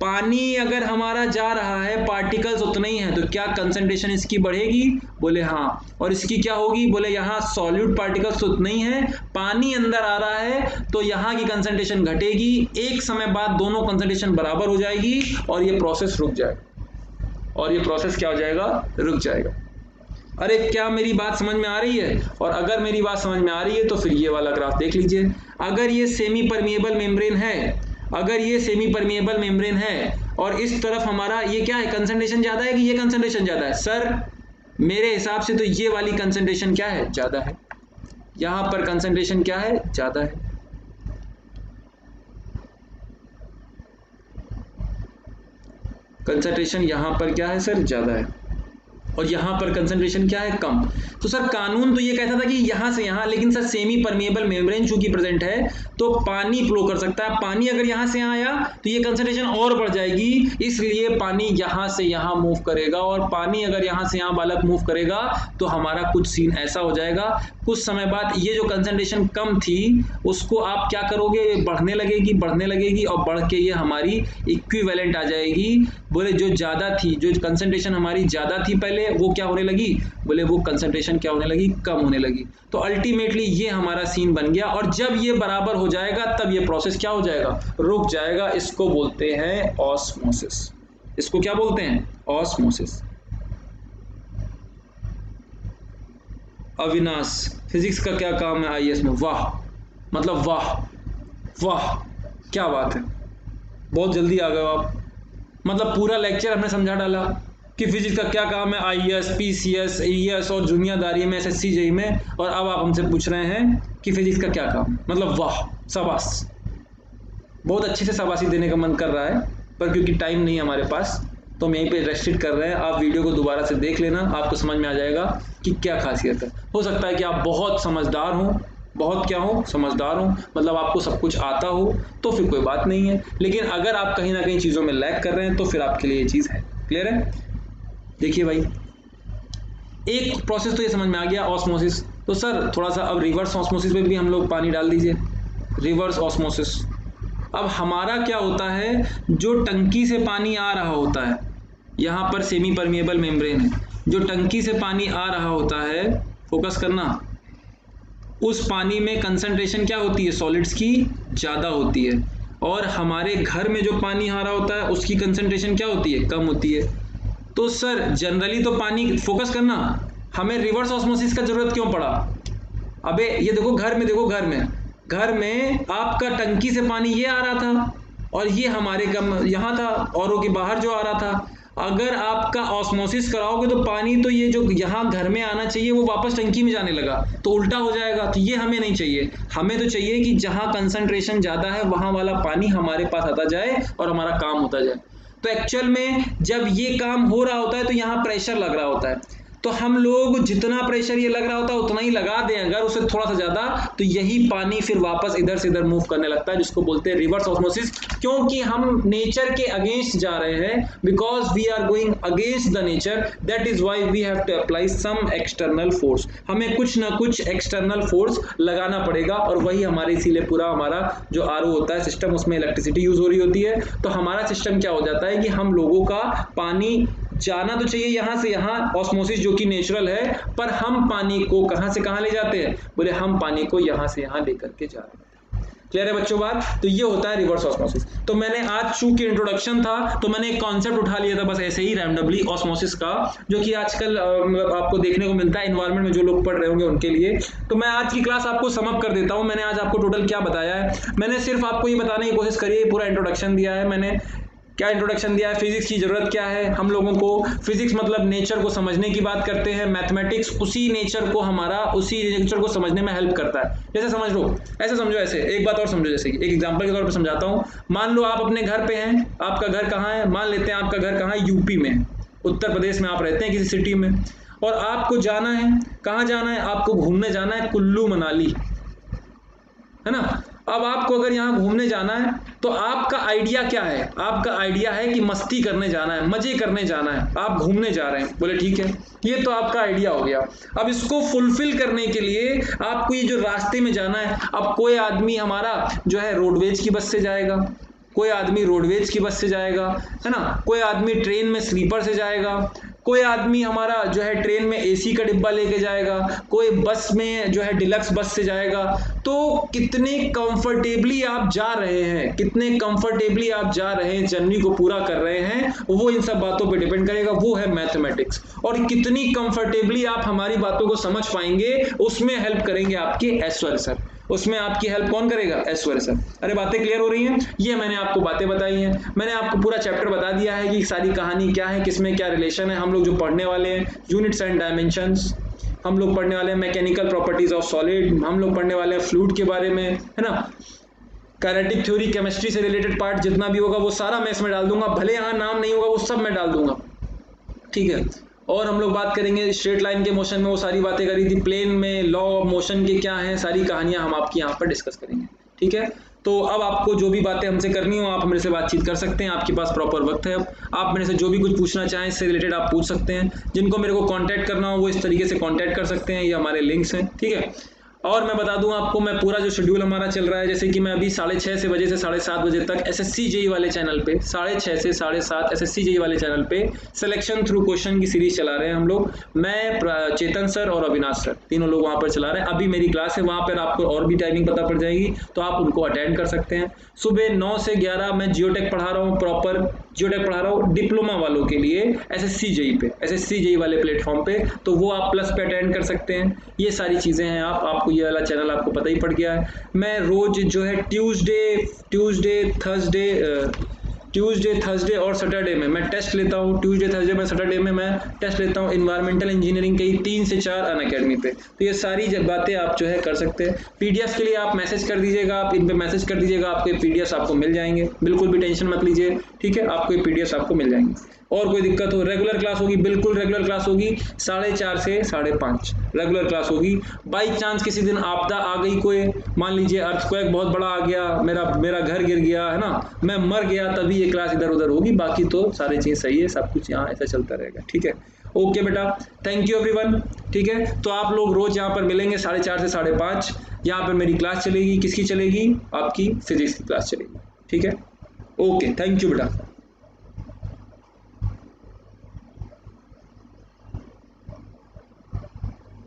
पानी अगर हमारा जा रहा है, पार्टिकल्स उतने ही हैं, तो क्या कंसंट्रेशन इसकी बढ़ेगी, बोले हाँ। और इसकी क्या होगी, बोले यहाँ सॉल्यूट पार्टिकल्स उतने ही हैं, पानी अंदर आ रहा है तो यहाँ की कंसंट्रेशन घटेगी, एक समय बाद दोनों कंसंट्रेशन बराबर हो जाएगी और ये प्रोसेस रुक जाएगा, और ये प्रोसेस क्या हो जाएगा, रुक जाएगा। अरे क्या मेरी बात समझ में आ रही है? और अगर मेरी बात समझ में आ रही है तो फिर ये वाला ग्राफ देख लीजिए। अगर ये सेमी परमिएबल मेम्ब्रेन है, अगर ये सेमी परमिएबल मेम्ब्रेन है और इस तरफ हमारा ये क्या है, कंसंट्रेशन ज्यादा है कि ये कंसंट्रेशन ज्यादा है, सर मेरे हिसाब से तो ये वाली कंसंट्रेशन क्या है, ज्यादा है। यहां पर कंसंट्रेशन क्या है, ज्यादा है। कंसंट्रेशन यहां पर क्या है सर, ज्यादा है, और यहां पर कंसंट्रेशन क्या है, कम। तो सर कानून तो ये कहता था कि यहां से यहां, लेकिन सर सेमी परमिएबल मेम्ब्रेन चूंकि प्रेजेंट है तो पानी फ्लो कर सकता है। पानी अगर यहां से यहां आया तो ये कंसंट्रेशन और बढ़ जाएगी, इसलिए पानी यहां से यहां मूव करेगा, और पानी अगर यहां से यहां बालक मूव करेगा तो हमारा कुछ सीन ऐसा हो जाएगा, कुछ समय बाद ये जो कंसंट्रेशन कम थी उसको आप क्या करोगे, बढ़ने लगेगी, बढ़ने लगेगी, और बढ़ के ये हमारी इक्विवेलेंट आ जाएगी। बोले जो ज्यादा थी, जो कंसंट्रेशन हमारी ज्यादा थी पहले, वो क्या होने लगी, बोले वो कंसंट्रेशन क्या होने लगी, कम होने लगी। तो अल्टीमेटली ये हमारा सीन बन गया, और जब ये बराबर हो जाएगा तब ये प्रोसेस क्या हो जाएगा, रुक जाएगा। इसको बोलते हैं ऑस्मोसिस। इसको क्या बोलते हैं, ऑस्मोसिस। अविनाश, फिजिक्स का क्या काम है आईएएस में, वाह, मतलब वाह वाह, क्या बात है, बहुत जल्दी आ गए आप। मतलब पूरा लेक्चर हमने समझा डाला कि फिजिक्स का क्या काम है आईएएस, पीसीएस, ईएस और दुनियादारी में, एसएससी जेईई में, और अब आप हमसे पूछ रहे हैं कि फिजिक्स का क्या काम। मतलब वाह, शाबाश, बहुत अच्छे से शाबाशी देने का मन कर रहा है, पर क्योंकि टाइम नहीं है हमारे पास तो हम यहीं पे रेस्ट्रिक्ट कर रहे हैं। आप वीडियो को दोबारा से देख लेना, आपको समझ में आ जाएगा कि क्या खासियत है। हो सकता है कि आप बहुत समझदार हो, बहुत क्या हो, समझदार हो, मतलब आपको सब कुछ आता हो, तो फिर कोई बात नहीं है। लेकिन अगर आप कहीं ना कहीं चीज़ों में लैग कर रहे हैं तो फिर आपके लिए ये चीज़ है। क्लियर है? देखिए भाई, एक प्रोसेस तो ये समझ में आ गया, ऑस्मोसिस। तो सर थोड़ा सा अब रिवर्स ऑस्मोसिस पे भी हम लोग पानी डाल दीजिए, रिवर्स ऑस्मोसिस। अब हमारा क्या होता है, जो टंकी से पानी आ रहा होता है, यहाँ पर सेमी परमिएबल मेम्ब्रेन है, जो टंकी से पानी आ रहा होता है, फोकस करना, उस पानी में कंसंट्रेशन क्या होती है, सॉलिड्स की ज़्यादा होती है, और हमारे घर में जो पानी आ रहा होता है उसकी कंसंट्रेशन क्या होती है, कम होती है। तो सर जनरली तो पानी, फोकस करना, हमें रिवर्स ऑस्मोसिस का जरूरत क्यों पड़ा? अबे ये देखो घर में, देखो घर में आपका टंकी से पानी ये आ रहा था और ये हमारे कम यहाँ था, औरों के बाहर जो आ रहा था। अगर आपका ऑस्मोसिस कराओगे तो पानी तो ये जो यहाँ घर में आना चाहिए वो वापस टंकी में जाने लगा, तो उल्टा हो जाएगा। तो ये हमें नहीं चाहिए, हमें तो चाहिए कि जहाँ कंसंट्रेशन ज़्यादा है वहाँ वाला पानी हमारे पास आता जाए और हमारा काम होता जाए। तो एक्चुअल में जब ये काम हो रहा होता है तो यहाँ प्रेशर लग रहा होता है, तो हम लोग जितना प्रेशर ये लग रहा होता है उतना ही लगा दें, अगर उसे थोड़ा सा ज़्यादा, तो यही पानी फिर वापस इधर से इधर मूव करने लगता है, जिसको बोलते हैं रिवर्स ऑस्मोसिस। क्योंकि हम नेचर के अगेंस्ट जा रहे हैं, because we are going against the nature, that is why we have to apply some external force. हमें कुछ ना कुछ एक्सटर्नल फोर्स लगाना पड़ेगा, और वही हमारे इसीलिए पूरा हमारा जो आरओ होता है सिस्टम, उसमें इलेक्ट्रिसिटी यूज हो रही होती है। तो हमारा सिस्टम क्या हो जाता है कि हम लोगों का पानी जाना तो चाहिए यहाँ से यहाँ, ऑस्मोसिस जो कि नेचुरल है, पर हम पानी को कहाँ से कहाँ ले जाते हैं, बोले हम पानी को यहाँ से यहाँ लेकर के जा रहे हैं। क्लियर है बच्चों बात? तो ये होता है रिवर्स ऑस्मोसिस। तो मैंने आज चूंकि इंट्रोडक्शन था तो मैंने एक कॉन्सेप्ट उठा लिया था बस ऐसे ही रैंडमली ऑस्मोसिस का, जो कि आजकल मतलब आपको देखने को मिलता है एनवायरनमेंट में, जो लोग पढ़ रहे होंगे उनके लिए। तो मैं आज की क्लास आपको सम अप कर देता हूँ। मैंने आज आपको टोटल क्या बताया है, मैंने सिर्फ आपको ये बताने की कोशिश करी है, पूरा इंट्रोडक्शन दिया है मैंने। क्या इंट्रोडक्शन दिया है, फिजिक्स की जरूरत क्या है हम लोगों को, फिजिक्स मतलब नेचर को समझने की बात करते हैं, मैथमेटिक्स उसी नेचर को हमारा उसी नेचर को समझने में हेल्प करता है। जैसे समझ लो, ऐसे समझो, ऐसे एक बात और समझो, जैसे कि एक एग्जांपल के तौर पे समझाता हूँ। मान लो आप अपने घर पे हैं, आपका घर कहाँ है, मान लेते हैं आपका घर कहाँ है, यूपी में, उत्तर प्रदेश में आप रहते हैं किसी सिटी में, और आपको जाना है, कहाँ जाना है, आपको घूमने जाना है कुल्लू मनाली, है ना। अब आपको अगर यहाँ घूमने जाना है तो आपका आइडिया क्या है, आपका आइडिया है कि मस्ती करने जाना है, मजे करने जाना है, आप घूमने जा रहे हैं, बोले ठीक है, ये तो आपका आइडिया हो गया। अब इसको फुलफिल करने के लिए आपको ये जो रास्ते में जाना है, अब कोई आदमी हमारा जो है रोडवेज की बस से जाएगा, कोई आदमी रोडवेज की बस से जाएगा, है ना, कोई आदमी ट्रेन में स्लीपर से जाएगा, कोई आदमी हमारा जो है ट्रेन में एसी का डिब्बा लेके जाएगा, कोई बस में जो है डिलक्स बस से जाएगा। तो कितने कंफर्टेबली आप जा रहे हैं, कितने कंफर्टेबली आप जा रहे हैं, जर्नी को पूरा कर रहे हैं, वो इन सब बातों पे डिपेंड करेगा, वो है मैथमेटिक्स। और कितनी कंफर्टेबली आप हमारी बातों को समझ पाएंगे, उसमें हेल्प करेंगे आपके ऐश्वर्य सर। उसमें आपकी हेल्प कौन करेगा, ऐश्वर्य सर। अरे बातें क्लियर हो रही हैं? ये मैंने आपको बातें बताई हैं, मैंने आपको पूरा चैप्टर बता दिया है कि सारी कहानी क्या है, किसमें क्या रिलेशन है। हम लोग जो पढ़ने वाले हैं यूनिट्स एंड डायमेंशंस, हम लोग पढ़ने वाले हैं मैकेनिकल प्रॉपर्टीज ऑफ सॉलिड, हम लोग पढ़ने वाले हैं फ्लूइड के बारे में, है ना, काइनेटिक थ्योरी, केमिस्ट्री से रिलेटेड पार्ट जितना भी होगा वो सारा मैं इसमें डाल दूंगा, भले यहाँ नाम नहीं होगा वो सब मैं डाल दूंगा, ठीक है। और हम लोग बात करेंगे स्ट्रेट लाइन के मोशन में, वो सारी बातें करी थी, प्लेन में लॉ ऑफ मोशन के क्या हैं, सारी कहानियां हम आपकी यहाँ पर डिस्कस करेंगे, ठीक है। तो अब आपको जो भी बातें हमसे करनी हो आप मेरे से बातचीत कर सकते हैं, आपके पास प्रॉपर वक्त है। अब आप मेरे से जो भी कुछ पूछना चाहें इससे रिलेटेड आप पूछ सकते हैं। जिनको मेरे को कांटेक्ट करना हो वो इस तरीके से कांटेक्ट कर सकते हैं, ये हमारे लिंक्स हैं, ठीक है। और मैं बता दूं आपको, मैं पूरा जो शेड्यूल हमारा चल रहा है, जैसे कि मैं अभी 6:30 बजे से 7:30 बजे तक एसएससी जेई वाले चैनल पे, 6:30 से 7:30 एसएससी जेई वाले चैनल पे सिलेक्शन थ्रू क्वेश्चन की सीरीज चला रहे हैं हम लोग। मैं, चेतन सर और अविनाश सर, तीनों लोग वहाँ पर चला रहे हैं। अभी मेरी क्लास है वहाँ पर, आपको और भी टाइमिंग पता पड़ जाएगी तो आप उनको अटेंड कर सकते हैं। सुबह 9 से 11 मैं जियोटेक पढ़ा रहा हूँ, प्रॉपर जियोटेक पढ़ा रहा हूँ डिप्लोमा वालों के लिए, एसएससी जेई पे, एसएससी जेई वाले प्लेटफॉर्म पे, तो वो आप प्लस पे अटेंड कर सकते हैं। ये सारी चीज़ें हैं, आपको ये वाला चैनल आपको पता ही पड़ गया है। मैं रोज जो है ट्यूसडे, थर्सडे और सैटरडे में मैं टेस्ट लेता हूँ। ट्यूसडे, थर्सडे में, सैटरडे में मैं टेस्ट लेता हूँ इन्वायरमेंटल इंजीनियरिंग के 3 से 4 अनअकैडमी पे। तो ये सारी बातें आप जो है कर सकते हैं। पीडीएफ के लिए आप मैसेज कर दीजिएगा, आप इन पे मैसेज कर दीजिएगा, आपके पीडीएफ आपको मिल जाएंगे, बिल्कुल भी टेंशन मत लीजिए, ठीक है। आपको ये पीडीएफ आपको मिल जाएंगे। और कोई दिक्कत हो, रेगुलर क्लास होगी, बिल्कुल रेगुलर क्लास होगी, 4:30 से 5:30 रेगुलर क्लास होगी। बाई चांस किसी दिन आपदा आ गई, कोई मान लीजिए अर्थक्वेक बहुत बड़ा आ गया, मेरा घर गिर गया, है ना, मैं मर गया, तभी ये क्लास इधर उधर होगी, बाकी तो सारी चीज़ सही है, सब कुछ यहाँ ऐसा चलता रहेगा, ठीक है। ओके बेटा, थैंक यू एवरीवन। ठीक है, तो आप लोग रोज यहाँ पर मिलेंगे 4:30 से 5:30। यहाँ पर मेरी क्लास चलेगी, किसकी चलेगी? आपकी फिजिक्स की क्लास चलेगी। ठीक है, ओके, थैंक यू बेटा।